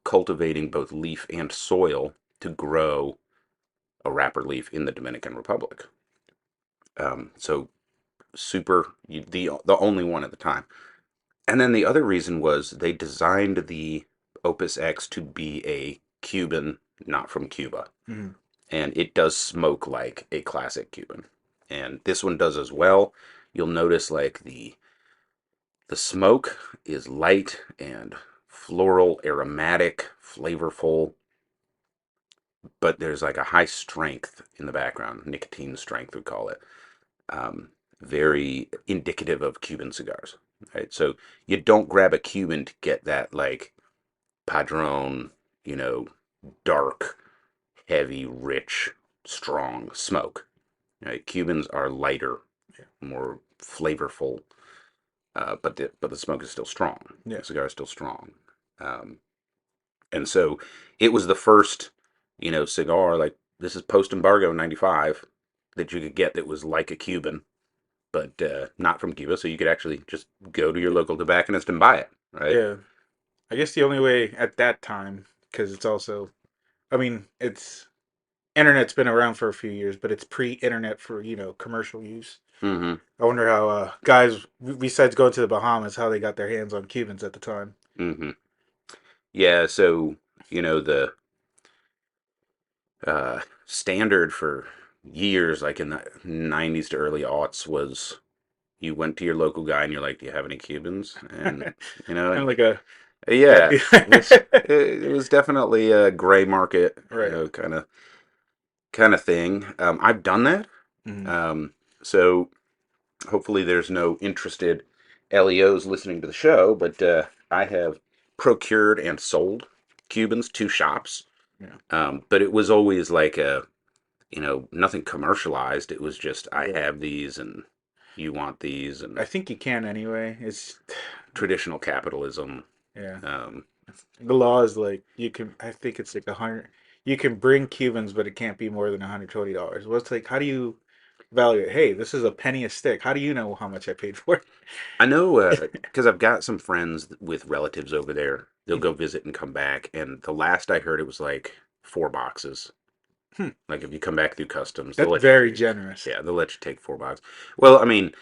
cultivating both leaf and soil to grow a wrapper leaf in the Dominican Republic. So super the only one at the time. And then the other reason was they designed the Opus X to be a Cuban, not from Cuba. Hmm. And it does smoke like a classic Cuban. And this one does as well. You'll notice like the smoke is light and floral, aromatic, flavorful, but there's like a high strength in the background, nicotine strength we call it. Um, Very indicative of Cuban cigars, right? So you don't grab a Cuban to get that like Padron, you know, dark, heavy, rich, strong smoke. Right? Cubans are lighter, Yeah. more flavorful, but the smoke is still strong. Yeah. The cigar is still strong. Um, And so it was the first, cigar, like this is post embargo '95, that you could get that was like a Cuban, but not from Cuba. So you could actually just go to your local tobacconist and buy it, right? Yeah. I guess the only way at that time, because it's also, I mean, it's internet's been around for a few years, but it's pre-internet for commercial use. Mm-hmm. I wonder how guys, besides going to the Bahamas, how they got their hands on Cubans at the time. Mm-hmm. Yeah. So the standard for years, like in the '90s to early aughts, was you went to your local guy and you're like, "Do you have any Cubans?" And Kind of like, like a yeah, it was definitely a gray market, right. kind of thing. I've done that. Mhm. Um, so hopefully there's no interested LEOs listening to the show, but I have procured and sold Cubans to shops. Yeah. But it was always like nothing commercialized. It was just, I Yeah. have these and you want these, I and think you can anyway. It's traditional capitalism. yeah. Um, The law is like you can. I think it's like 100. You can bring Cubans, but it can't be more than $120. Well, it's like how do you value it? Hey, this is a penny a stick. How do you know how much I paid for I know it? because I've got some friends with relatives over there. They'll go visit and come back, and the last I heard, it was like 4 boxes. Hmm. Like if you come back through customs, they'll That's let you very take. generous. Yeah, they'll let you take 4 boxes. Well, I mean,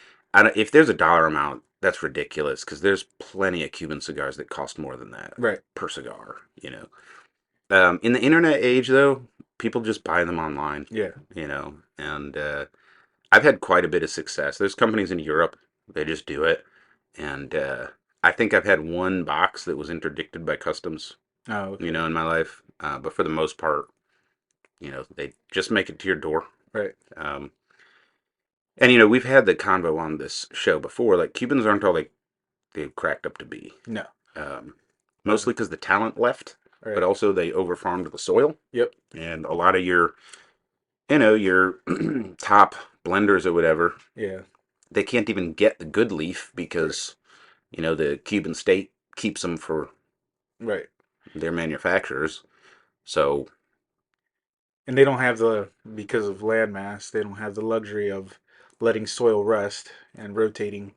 if there's a dollar amount, that's ridiculous because there's plenty of Cuban cigars that cost more than that Right. per cigar. In the internet age, though, people just buy them online. Yeah. And I've had quite a bit of success. There's companies in Europe, they just do it, and I think I've had one box that was interdicted by customs, Oh, okay. in my life. But for the most part, they just make it to your door. Right. Um, and we've had the convo on this show before. Like Cubans aren't all they've cracked up to be. No. Um, Uh, Mostly because the talent left, but right. also they overfarmed the soil, Yep. and a lot of your top blenders or whatever, Yeah. they can't even get the good leaf Right. because the Cuban state keeps them for Right. their manufacturers. So, And they don't have the because of landmass. They don't have the luxury of letting soil rest and rotating.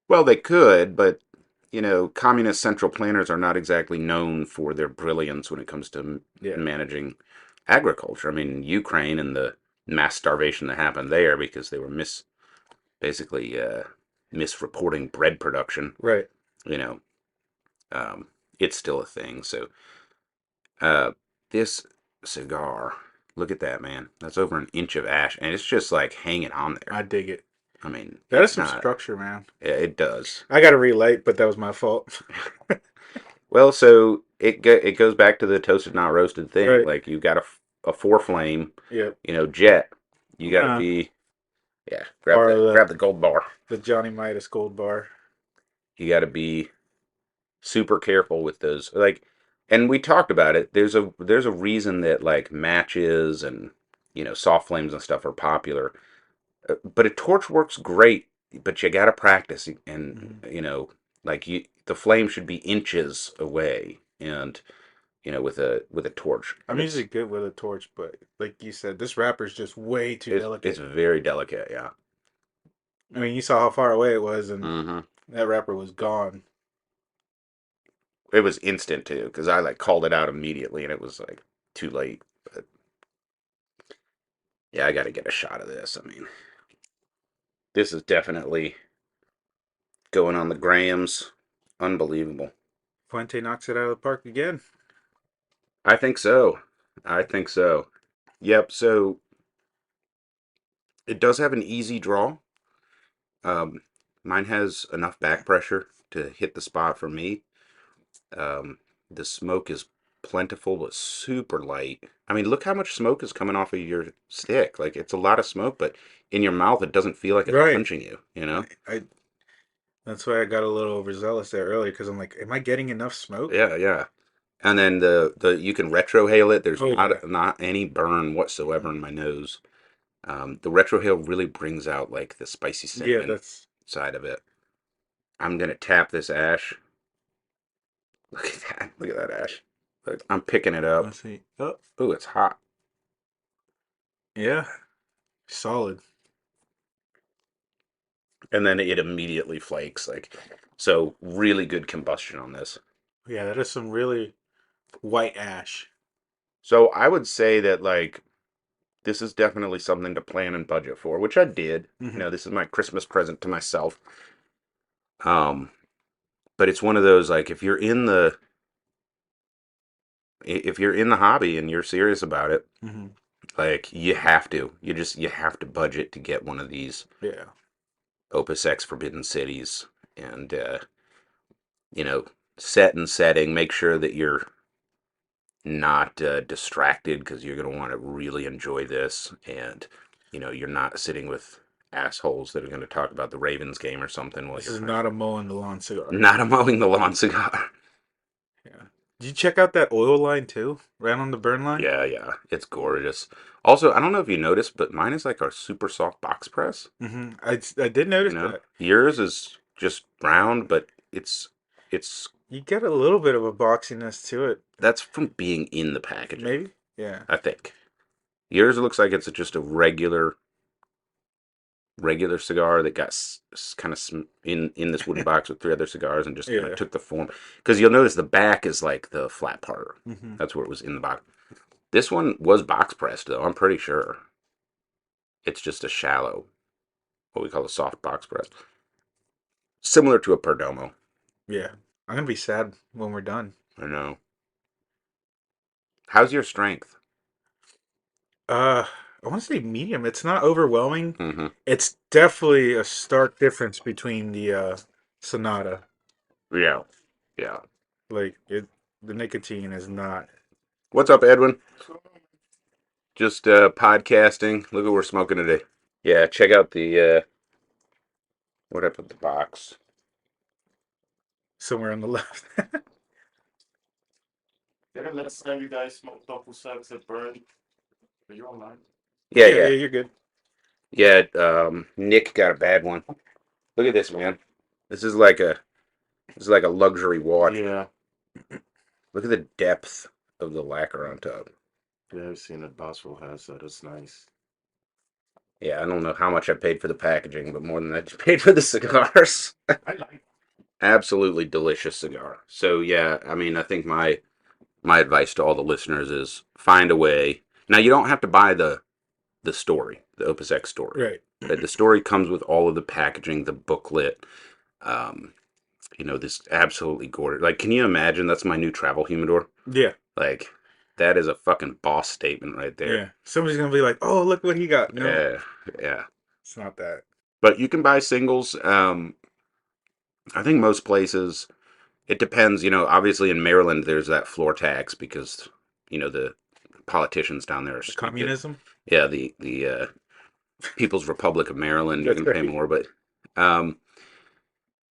well, they could, but communist central planners are not exactly known for their brilliance when it comes to Yeah. managing agriculture. I mean, Ukraine and the mass starvation that happened there because they were basically misreporting bread production. Right. You know, it's still a thing. So, uh, this cigar, look at that, man. That's over an inch of ash, and it's just like hanging on there. I dig it. I mean, That is it's some not. structure, man. Yeah, it does. I got a relight, but that was my fault. Well, so it goes back to the toasted not roasted thing. Right. Like you've got a four flame, Yep. jet. You I'm got to gonna be, yeah. Grab the borrow grab the gold bar. the Johnny Midas gold bar. You got to be super careful with those. Like, and we talked about it. There's a reason that like matches and soft flames and stuff are popular. But a torch works great, but you got to practice, and Hmm. like the flame should be inches away, and with a torch. I'm usually good with a torch, but like you said, this wrapper's just way too It's delicate. very delicate, yeah. I mean, you saw how far away it was, and Hmm. that wrapper was gone. It was instant too, because I like called it out immediately, and it was like too late. But yeah, I got to get a shot of this. I mean, this is definitely going on the grams. Unbelievable. Fuente knocks it out of the park again. I think so. I think so. Yep. So it does have an easy draw. Um, Mine has enough back pressure to hit the spot for me. Um, the smoke is plentiful but super light. I mean, look how much smoke is coming off of your stick. Like it's a lot of smoke, but in your mouth it doesn't feel like it's Right. punching you, you know? I that's why I got a little overzealous there earlier because I'm like, am I getting enough smoke? Yeah, yeah. And then the you can retrohale it. There's Oh yeah. not any burn whatsoever in my nose. The retrohale really brings out like the spicy Yeah, cinnamon that's side of it. I'm gonna tap this ash. Look at that. Look at that ash. I'm picking it up. Let's see. Oh, Ooh, it's hot. yeah, solid. And then it immediately flakes. Like, so really good combustion on this. Yeah, that is some really white ash. So I would say that like this is definitely something to plan and budget for, which I did. You Hmm. know, this is my Christmas present to myself. Um, but it's one of those like if you're in the hobby and you're serious about it, Hmm. like you have to budget to get one of these Yeah. Opus X Forbidden Cities, and you know, set and setting. Make sure that you're not distracted because you're going to want to really enjoy this, and you know, you're not sitting with assholes that are going to talk about the Ravens game or something while This you're is not a mowing the lawn cigar. not a mowing the lawn cigar. Yeah. Did you check out that oil line too? Right on the burn line? Yeah, yeah, it's gorgeous. Also, I don't know if you noticed, but mine is like a super soft box press. I did You notice know, that. yours is just round, but it's You get a little bit of a boxiness to it. that's from being in the packaging, Maybe? Yeah. I think. Yours looks like it's just a regular cigar that got kind of in this wooden box with three other cigars and just kind of Yeah. took the form. Because you'll notice the back is like the flat part. Hmm. That's where it was in the box. This one was box pressed though. I'm pretty sure it's just a shallow, what we call a soft box press, similar to a Perdomo. Yeah. I'm gonna be sad when we're done. I know. How's your strength? Uh, I want to say medium. It's not overwhelming. Mm-hmm. It's definitely a stark difference between the Sonata. Yeah. Yeah. Like it, the nicotine is not. What's up, Edwin? Just podcasting. Look what we're smoking today. Yeah, check out the what I put the box. Somewhere on the left. Did the last time you guys smoked Opus X it burned? Are you online? Yeah, Yeah, yeah, yeah, you're good. yeah. Nick got a bad one. Look at this, man. This is like a luxury watch. Yeah. Look at the depth of the lacquer on top. Yeah, I've seen that Boswell has that. It's nice. Yeah, I don't know how much I paid for the packaging, but more than I paid for the cigars. I like Absolutely delicious cigar. So yeah, I mean, I think my advice to all the listeners is find a way. Now you don't have to buy the story, the Opus X story. Right. Right? The story comes with all of the packaging, the booklet. Um, you know, this absolutely gorgeous. Like, can you imagine? That's my new travel humidor. Yeah, Like, that is a fucking boss statement right there. yeah. Somebody's gonna be like, "Oh, look what he got." No, Yeah, yeah. it's not that. But you can buy singles. I think most places. It depends. You know, obviously in Maryland, there's that floor tax because you know the politicians down there are The stupid. communism. Yeah, the People's Republic of Maryland, you're That's gonna pay right. more, but um,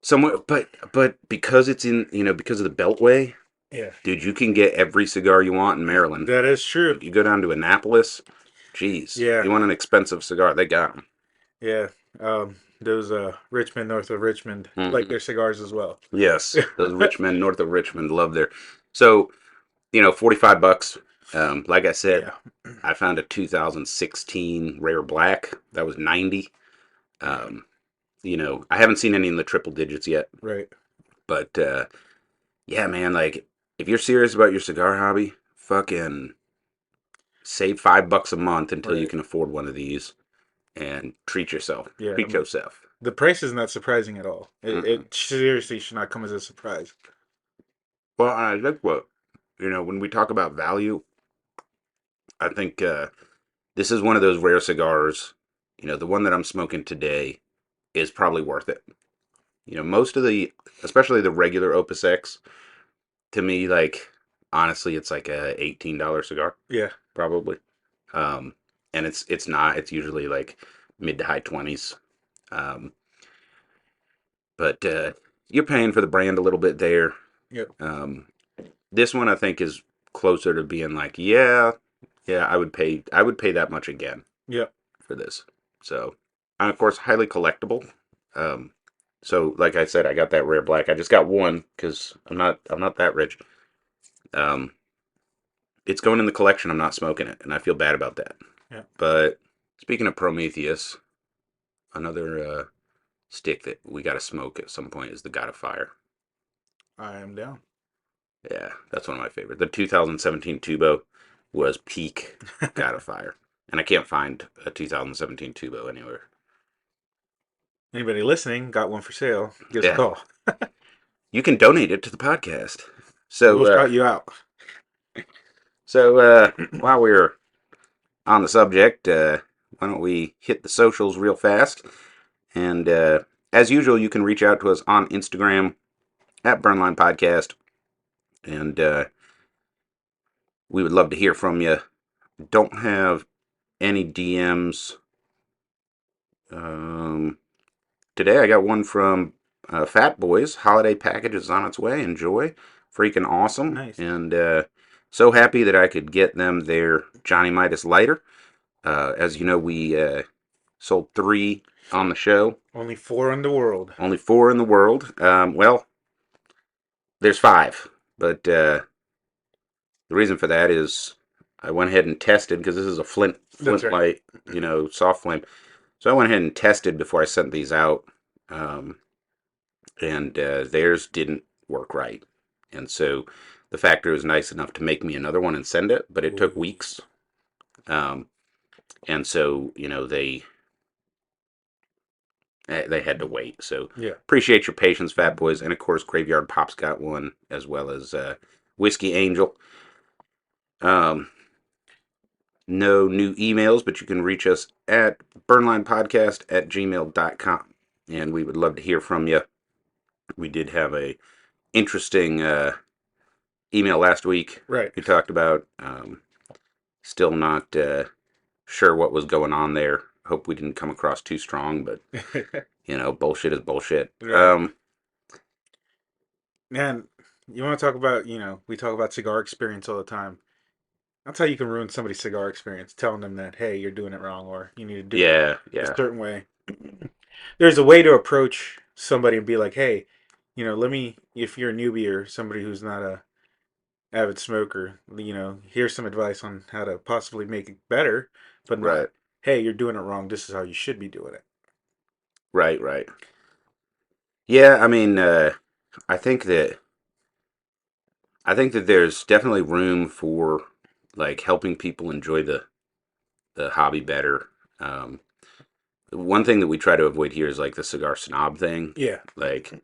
somewhere, but because it's in because of the Beltway, Yeah, dude, you can get every cigar you want in Maryland. that is true. You go down to Annapolis, geez, Yeah, you want an expensive cigar, they got them. yeah. Those Richmond, north of Richmond, like Hmm. their cigars as well. Yes, those rich men north of Richmond love their. So $45. Like I said, Yeah. I found a 2016 Rare Black that was 90. Yeah. Um, I haven't seen any in the triple digits yet, Right. but yeah, man, like if you're serious about your cigar hobby, fucking save $5 a month until you Right. can afford one of these and treat yourself. Yeah. Treat yourself. The price is not surprising at all. Mm-mm. It seriously should not come as a surprise. Well, I think when we talk about value, I think this is one of those rare cigars. The one that I'm smoking today is probably worth it. Most of especially the regular Opus X, to me, like honestly, it's like a $18 cigar, Yeah. probably. Um, and it's not. It's usually like mid to high 20s. Um, but you're paying for the brand a little bit there. Yep. Um, this one I think is closer to being like, yeah, yeah, I would pay that much again Yep. for this. So, and of course, highly collectible. Um, so like I said, I got that rare black. I just got one because I'm not that rich. Um, it's going in the collection. I'm not smoking it, and I feel bad about that. Yeah. But speaking of Prometheus, another stick that we got to smoke at some point is the God of Fire. I am down. Yeah, that's one of my favorites. The 2017 Tubo was peak God of Fire. And I can't find a 2017 Tubo anywhere. Anybody listening, got one for sale. Give us a Yeah. call. You can donate it to the podcast. We'll So, shout you out. while we're on the subject, why don't we hit the socials real fast? And as usual, you can reach out to us on Instagram at Burnline Podcast. And we would love to hear from you. Don't have any DMs. Today I got one from Fat Boys. Holiday package is on its way. Enjoy. Freaking awesome. Nice. And so happy that I could get them their Johnny Midas lighter. As you know, we sold 3 on the show. Only 4 in the world. Only 4 in the world. Well, there's 5. But the reason for that is I went ahead and tested, because this is a flint That's right. light, soft flame. So I went ahead and tested before I sent these out. And theirs didn't work right. And so the factory was nice enough to make me another one and send it, but it took weeks. And so, they had to wait. So Yeah. appreciate your patience, Fat Boys. And of course, Graveyard Pop's got one, as well as Whiskey Angel. No new emails, but you can reach us at burnlinepodcast@gmail.com. And we would love to hear from you. We did have a interesting email last week. Right. We talked about. Still not sure what was going on there. Hope we didn't come across too strong, but bullshit is bullshit. Right. Man, you want to talk about, we talk about cigar experience all the time. That's how you can ruin somebody's cigar experience, telling them that, hey, you're doing it wrong, or you need to do it a certain way. There's a way to approach somebody and be like, hey, if you're a newbie or somebody who's not a avid smoker, here's some advice on how to possibly make it better, but not, Right. hey, you're doing it wrong. This is how you should be doing it. Right. Yeah, I mean, I think that there's definitely room for like helping people enjoy the hobby better. One thing that we try to avoid here is like the cigar snob thing. Yeah. Like,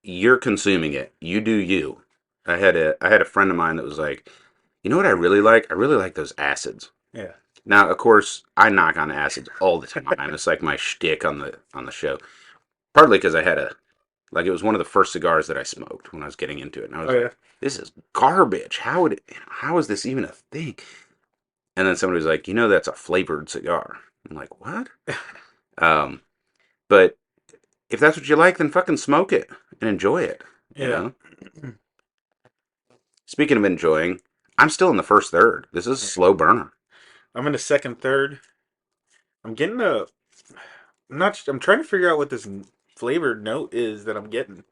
you're consuming it. You do you. I had a friend of mine that was like, you know what I really like? I really like those acids. Yeah. Now, of course, I knock on acids all the time. It's like my shtick on the show. Partly because I had it was one of the first cigars that I smoked when I was getting into it, and I was like, this is garbage. How is this even a thing? And then somebody was like, that's a flavored cigar. I'm like, what? But if that's what you like, then fucking smoke it and enjoy it. Yeah. Speaking of enjoying, I'm still in the first third. This is a slow burner. I'm in the second third. I'm getting I'm trying to figure out what this flavored note is that I'm getting.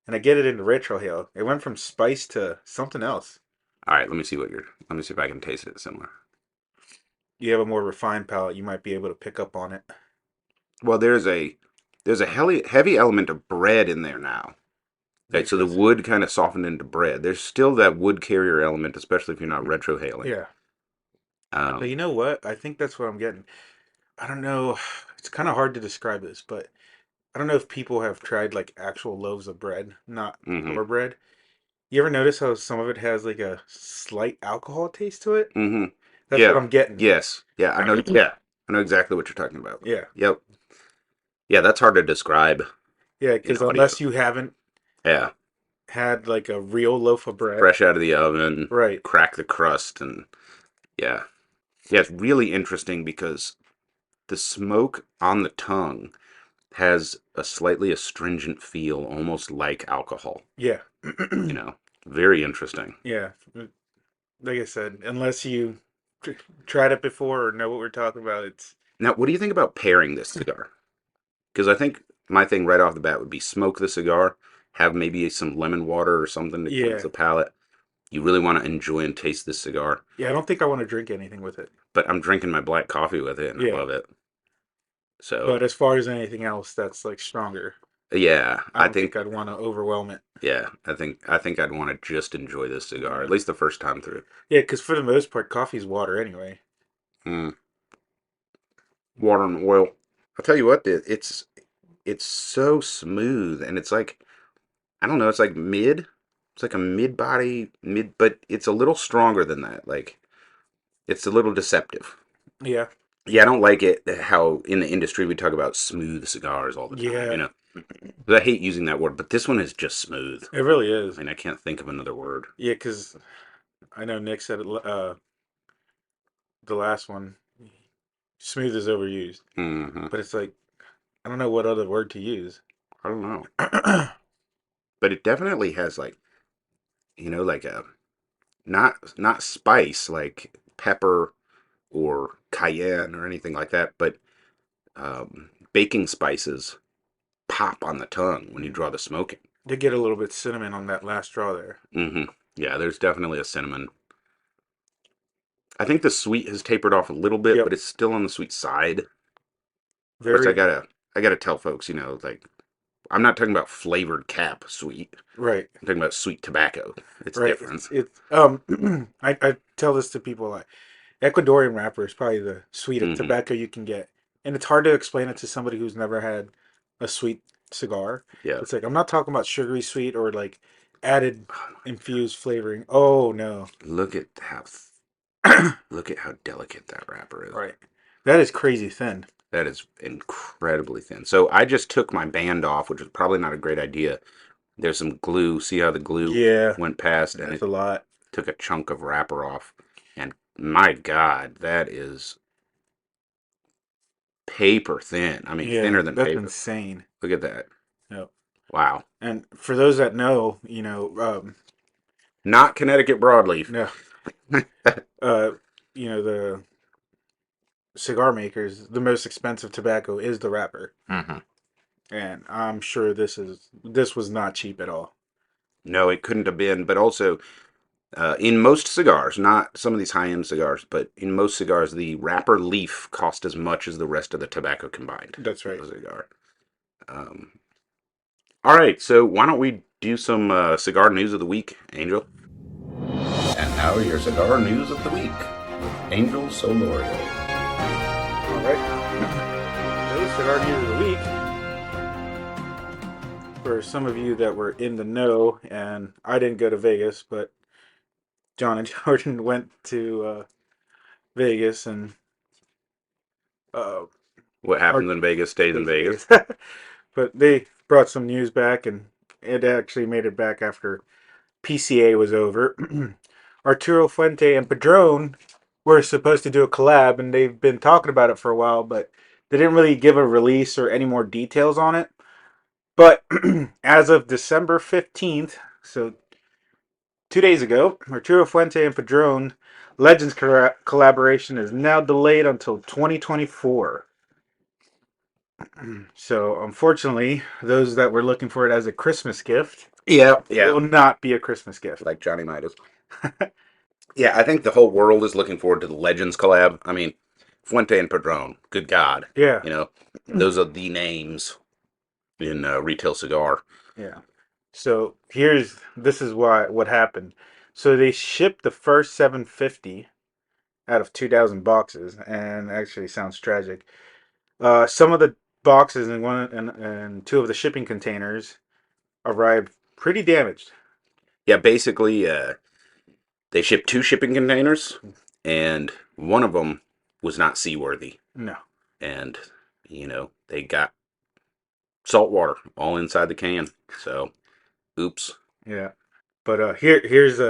And I get it in retrohale. It went from spice to something else. All right, let me see if I can taste it similar. You have a more refined palate, you might be able to pick up on it. Well, there's a heavy element of bread in there now. Right, so the wood kind of softened into bread. There's still that wood carrier element, especially if you're not retrohaling. Yeah. But you know what? I think that's what I'm getting. I don't know. It's kind of hard to describe this, but I don't know if people have tried like actual loaves of bread, not store bread. You ever notice how some of it has like a slight alcohol taste to it? Mm-hmm. That's what I'm getting. Yes. Yeah, I know. Yeah, I know exactly what you're talking about. Yeah. Yep. Yeah, that's hard to describe. Yeah, because unless you haven't had like a real loaf of bread, fresh out of the oven, right? Crack the crust, and yeah, it's really interesting because the smoke on the tongue has a slightly astringent feel, almost like alcohol. Yeah. Very interesting. Yeah. Like I said, unless you tried it before or know what we're talking about, it's... Now, what do you think about pairing this cigar? Because I think my thing right off the bat would be smoke the cigar, have maybe some lemon water or something to cleanse the palate, you really want to enjoy and taste this cigar. Yeah, I don't think I want to drink anything with it. But I'm drinking my black coffee with it, and I Yeah. love it. So But as far as anything else that's like stronger, yeah, I I don't think think I'd want to overwhelm it. yeah, I think I'd want to just enjoy this cigar Yeah. at least the first time through. Yeah, because for the most part, coffee's water anyway. Mm, water and oil. I'll tell you what, it's so smooth, and it's like I don't know, it's like mid. It's like a mid body mid, but it's a little stronger than that. Like it's a little deceptive. Yeah. Yeah, I don't like it how in the industry we talk about smooth cigars all the time, Yeah. 'Cause I hate using that word, but this one is just smooth. It really I is. mean, I can't think of another word. Yeah, because I know Nick said the last one, smooth is overused. Hmm. But it's like, I don't know what other word to use. I don't know, but it definitely has like like a not spice like pepper or cayenne or anything like that, but baking spices pop on the tongue when you draw the smoke in. They get a little bit cinnamon on that last draw there. Hmm. Yeah, there's definitely a cinnamon. I think the sweet has tapered off a little bit, Yep. but it's still on the sweet side. Of course, Very I gotta tell folks, like I'm not talking about flavored cap sweet. right. I'm talking about sweet tobacco. It's Right. different. It's I tell this to people like Ecuadorian wrapper is probably the sweetest Hmm. tobacco you can get. And it's hard to explain it to somebody who's never had a sweet cigar. Yeah. It's like I'm not talking about sugary sweet or like added infused flavoring. Oh no. Look at how look at how delicate that wrapper is. Right. That is crazy thin. That is incredibly thin. So I just took my band off, which was probably not a great idea. There's some glue. See how the glue Yeah. went past, and That's it a lot. took a chunk of wrapper off. And my God, that is paper thin. I mean, Yeah, thinner than that's paper. insane. Look at that. Yep. Wow. And for those that know, Not Connecticut broadleaf. no, uh, the cigar makers, the most expensive tobacco is the wrapper, Hmm. and I'm sure this was not cheap at all. No, it couldn't have been. But also, in most cigars, not some of these high-end cigars, but in most cigars, the wrapper leaf cost as much as the rest of the tobacco combined. That's In right. the cigar. Um, all right, so why don't we do some cigar news of the week, Angel? And now your cigar news of the week, Angel Solorio. All right. So the cigar news of the week. For some of you that were in the know, and I didn't go to Vegas, but John and Jordan went to Vegas, and uh, What our happens in Vegas stays in stays in Vegas. Vegas. But they brought some news back, and it actually made it back after PCA was over. Arturo Fuente and Padron were supposed to do a collab, and they've been talking about it for a while, but they didn't really give a release or any more details on it. But as of December 15th, so 2 days ago, Arturo Fuente and Padron Legends collaboration is now delayed until 2024. So, unfortunately, those that were looking for it as a Christmas gift, Yeah, it yeah, will not be a Christmas gift. like Johnny Midas. Yeah, I think the whole world is looking forward to the Legends collab. I mean, Fuente and Padron, good God. Yeah, Those are the names in retail cigar. yeah. So this is what happened. So they shipped the first 750 out of 2,000 boxes, and actually sounds tragic. Some of the boxes and two of the shipping containers arrived pretty damaged. Yeah, basically, they shipped 2 shipping containers, and one of them was not seaworthy. No. And, they got salt water all inside the can. So, oops. Yeah. But here's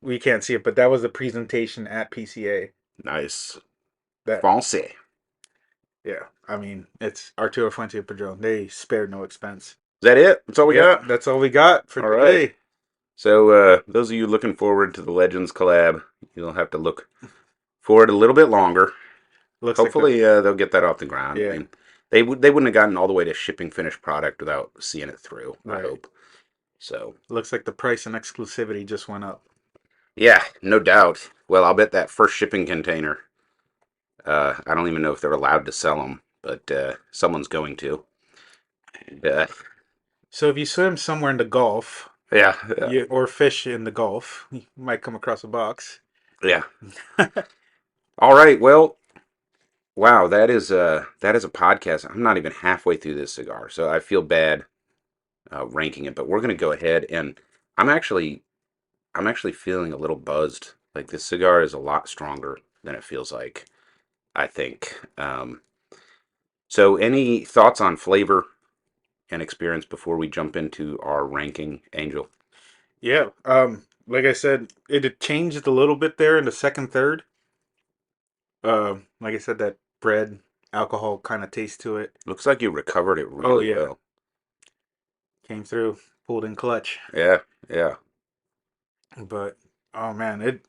we can't see it, but that was the presentation at PCA. Nice. That Fancy. Yeah, I mean it's Arturo Fuente Padron. They spared no expense. Is that it? That's all we got? That's all we got for All today. right. So, those of you looking forward to the Legends collab, you'll have to look forward a little bit longer. Looks Hopefully, they'll get that off the ground. Yeah. I mean, they wouldn't have gotten all the way to shipping finished product without seeing it through. I Right. hope. So, looks like the price and exclusivity just went up. Yeah, no doubt. Well, I'll bet that first shipping container. I don't even know if they're allowed to sell them, but someone's going to. Uh, So if you swim somewhere in the Gulf, yeah, yeah, or fish in the Gulf, you might come across a box. yeah. All right. Well, wow. That is a podcast. I'm not even halfway through this cigar, so I feel bad ranking it. But we're gonna go ahead and I'm actually I'm actually feeling a little buzzed. Like this cigar is a lot stronger than it feels like. I think. So, any thoughts on flavor and experience before we jump into our ranking, Angel? Yeah. Like I said, it had changed a little bit there in the second third. Like I said, that bread alcohol kind of taste to it. Looks like you recovered it Oh really yeah, well. came through, pulled in clutch. Yeah, yeah. But oh man, it.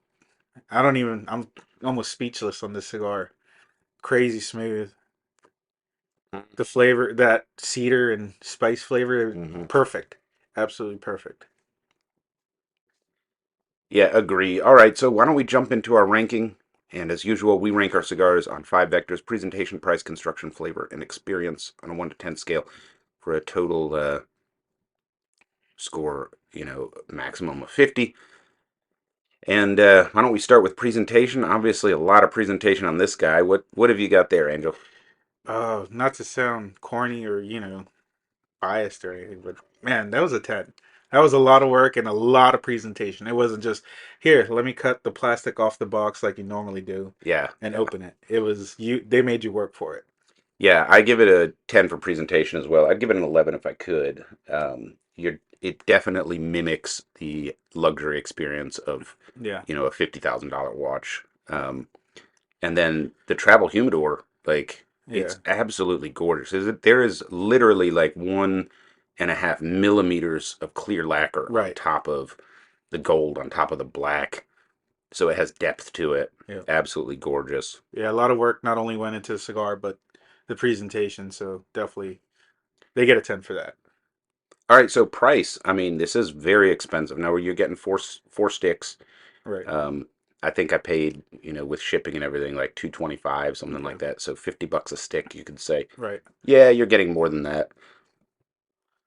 I don't even. I'm almost speechless on this cigar. Crazy smooth. The flavor, that cedar and spice flavor, Hmm. perfect. Absolutely perfect. Yeah, agree. All right, so why don't we jump into our ranking? And as usual, we rank our cigars on five vectors: presentation, price, construction, flavor, and experience on a 1 to 10 scale for a total score, maximum of 50. And why don't we start with presentation? Obviously, a lot of presentation on this guy. What have you got there, Angel? Not to sound corny or biased or anything, but man, that was a 10. That was a lot of work and a lot of presentation. It wasn't just here, let me cut the plastic off the box like you normally do Yeah, and yeah. open it. It was you they made you work for it. Yeah, I give it a 10 for presentation as well. I'd give it an 11 if I could. It definitely mimics the luxury experience of, Yeah. a $50,000 watch. And then the travel humidor, like, Yeah. it's absolutely gorgeous. There is literally like 1.5 millimeters of clear lacquer on Right. top of the gold, on top of the black. So it has depth to it. Yeah. Absolutely gorgeous. Yeah, a lot of work not only went into the cigar but the presentation, so definitely they get a 10 for that. All right, so price. I mean, this is very expensive. Now, you're getting four sticks. Right. Um, I think I paid, with shipping and everything, like 225, something Okay. like that. So $50 a stick, you could say. Right. Yeah, you're getting more than that.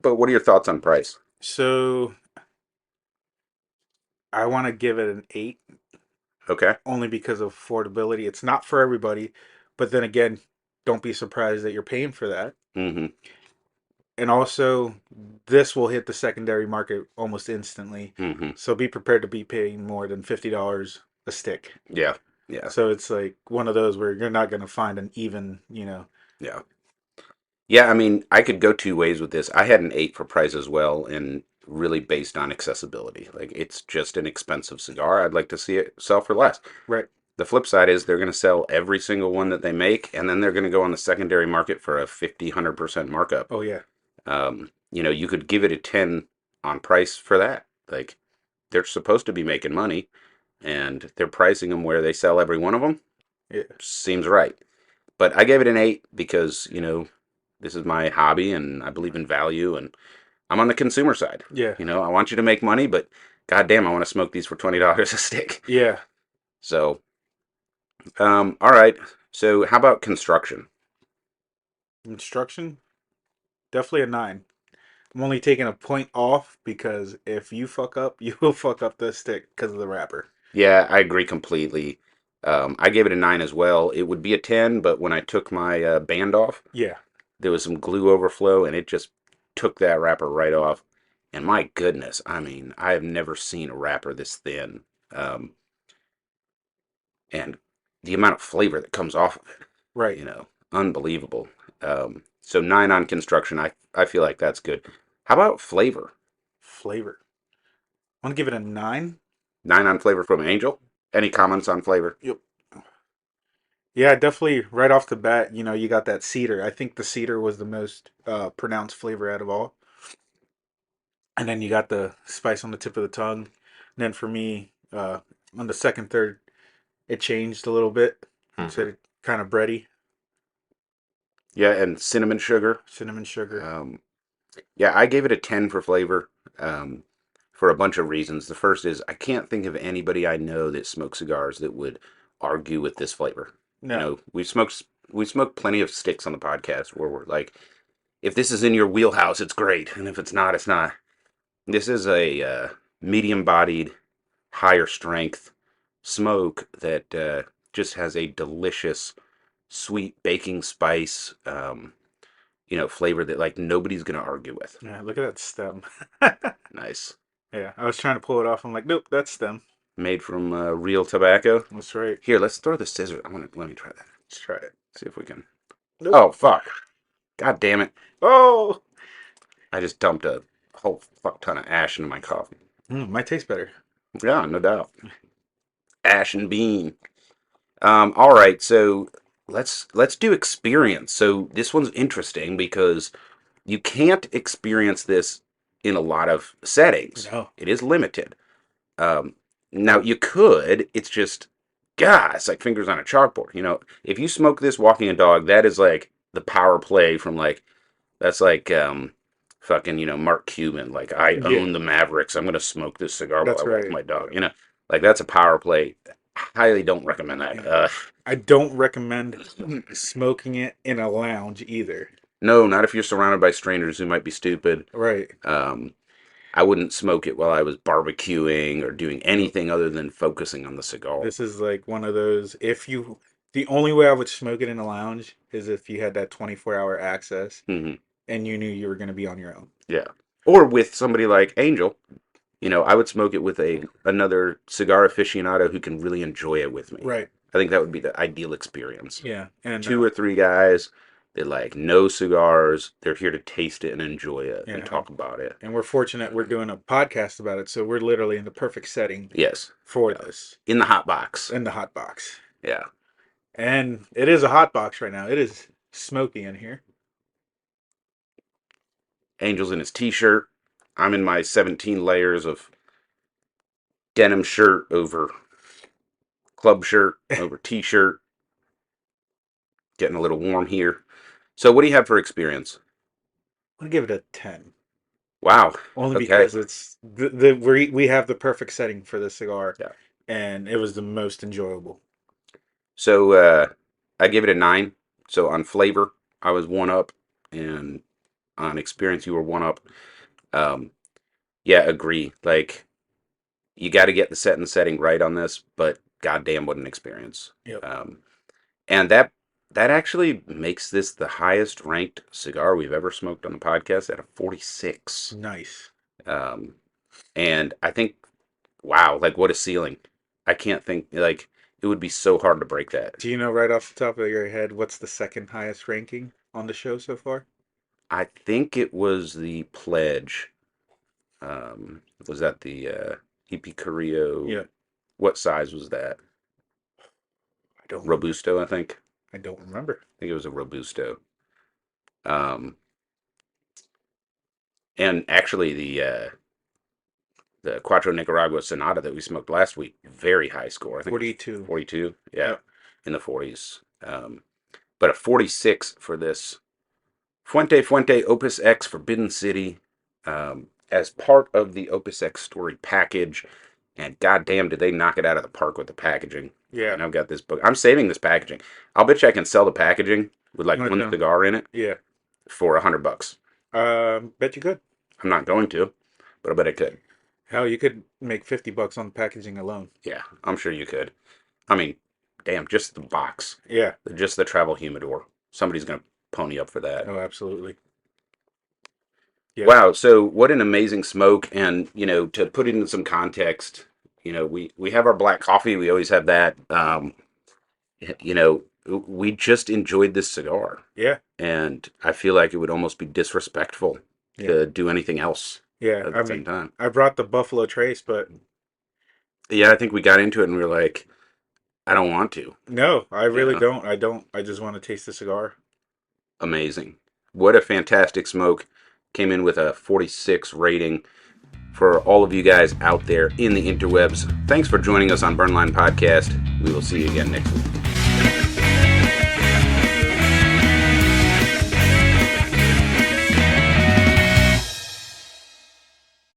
But what are your thoughts on price? So I want to give it an 8 Okay. only because of affordability. It's not for everybody, but then again, don't be surprised that you're paying for that. Mm-hmm. And also, this will hit the secondary market almost instantly. Mm-hmm. So be prepared to be paying more than $50 a stick. Yeah. Yeah. So it's like one of those where you're not going to find an even, Yeah. Yeah. I mean, I could go two ways with this. I had an 8 for price as well, and really based on accessibility. Like, it's just an expensive cigar. I'd like to see it sell for less. right. The flip side is they're going to sell every single one that they make, and then they're going to go on the secondary market for a 50-100% markup. Oh, yeah. You could give it a 10 on price for that. Like, they're supposed to be making money, and they're pricing them where they sell every one of them. Yeah. Seems right. But I gave it an 8 because, this is my hobby and I believe in value, and I'm on the consumer side. Yeah. I want you to make money, but goddamn, I want to smoke these for $20 a stick. Yeah. So, all right. So, how about construction? Instruction, definitely a 9. I'm only taking a point off because if you fuck up, you will fuck up the stick because of the wrapper. Yeah, I agree completely. I gave it a 9 as well. It would be a 10, but when I took my band off, Yeah. there was some glue overflow and it just took that wrapper right off. And my goodness, I mean, I have never seen a wrapper this thin. Um, and the amount of flavor that comes off of it, Right. unbelievable. So 9 on construction, I feel like that's good. How about flavor? Flavor. I'm gonna give it a 9. 9 on flavor from Angel? Any comments on flavor? Yep. Yeah, definitely right off the bat, you got that cedar. I think the cedar was the most pronounced flavor out of all. And then you got the spice on the tip of the tongue. And then for me, on the second, third, it changed a little bit. Hmm. So it kind of bready, Yeah, and cinnamon sugar. cinnamon sugar. Um, yeah, I gave it a 10 for flavor. Um, for a bunch of reasons. The first is I can't think of anybody I know that smokes cigars that would argue with this flavor. No. You know, we smoked plenty of sticks on the podcast where we're like, if this is in your wheelhouse, it's great, and if it's not, it's not. This is a medium-bodied, higher strength smoke that just has a delicious, sweet baking spice, flavor that like nobody's gonna argue with. Yeah, look at that stem. Nice. Yeah, I was trying to pull it off. I'm like, nope, that's stem. Made from real tobacco. That's right. Here, let's throw the scissors. Let me try that. Let's try it. See if we can. Nope. Oh fuck! God damn it! Oh, I just dumped a whole fuck ton of ash into my coffee. might taste better. Yeah, no doubt. Ash and bean. All right, so let's do experience. So this one's interesting because you can't experience this in a lot of settings. No. It is limited. Now you could. It's just, it's like fingers on a chalkboard. You know, if you smoke this walking a dog, that is like the power play from like, that's like fucking Mark Cuban. Like I own the Mavericks. I'm gonna smoke this cigar while I walk my dog. You know, like that's a power play. Highly don't recommend that. I don't recommend smoking it in a lounge either. No, not if you're surrounded by strangers who might be stupid. Right. I wouldn't smoke it while I was barbecuing or doing anything other than focusing on the cigar. This is like one of those, the only way I would smoke it in a lounge is if you had that 24-hour access Mm-hmm. and you knew you were going to be on your own. Yeah. Or with somebody like Angel. I would smoke it with another cigar aficionado who can really enjoy it with me. Right. I think that would be the ideal experience. Yeah. And 2 or 3 guys that like know cigars. They're here to taste it and enjoy it and talk about it. And we're fortunate we're doing a podcast about it, so we're literally in the perfect setting Yes. for this. In the hot box. In the hot box. Yeah. And it is a hot box right now. It is smoky in here. Angel's in his t-shirt. I'm in my 17 layers of denim shirt over club shirt over t-shirt. Getting a little warm here. So what do you have for experience? I'm gonna give it a 10. Wow. Only because it's we have the perfect setting for this cigar. Yeah. And it was the most enjoyable. So I give it a 9. So on flavor, I was 1 up, and on experience, you were 1 up. Yeah, agree. Like, you got to get the set and setting right on this, but goddamn, what an experience. Yep. And that actually makes this the highest ranked cigar we've ever smoked on the podcast at a 46. Nice. And I think, wow, like what a ceiling. I can't think, like, it would be so hard to break that. Do you know right off the top of your head what's the second highest ranking on the show so far? I think it was the Pledge. Was that the EP Carrillo? Yeah. What size was that? I don't Robusto, I think. I don't remember. I think it was a Robusto. And actually the Cuatro Nicaragua Sonata that we smoked last week, very high score. I think 42. 42, yeah, Yep. in the 40s. But a 46 for this Fuente Opus X Forbidden City, as part of the Opus X story package. And goddamn, did they knock it out of the park with the packaging. Yeah. And I've got this book. I'm saving this packaging. I'll bet you I can sell the packaging with like Right one now. cigar in it Yeah. for $100. Bet you could. I'm not going to, but I bet I could. Hell, you could make $50 on the packaging alone. Yeah, I'm sure you could. I mean, damn, just the box. Yeah. Just the travel humidor. Somebody's going to pony up for that. Oh, absolutely. Yeah. Wow, so what an amazing smoke. And, to put it in some context, we have our black coffee. We always have that. We just enjoyed this cigar. Yeah. And I feel like it would almost be disrespectful to do anything else Yeah. at the same time. I brought the Buffalo Trace, but Yeah, I think we got into it and we were like, I don't want to. no, I really Yeah. don't. I don't. I just want to taste the cigar. Amazing. What a fantastic smoke. Came in with a 46 rating. For all of you guys out there in the interwebs, thanks for joining us on Burnline Podcast. We will see you again next week.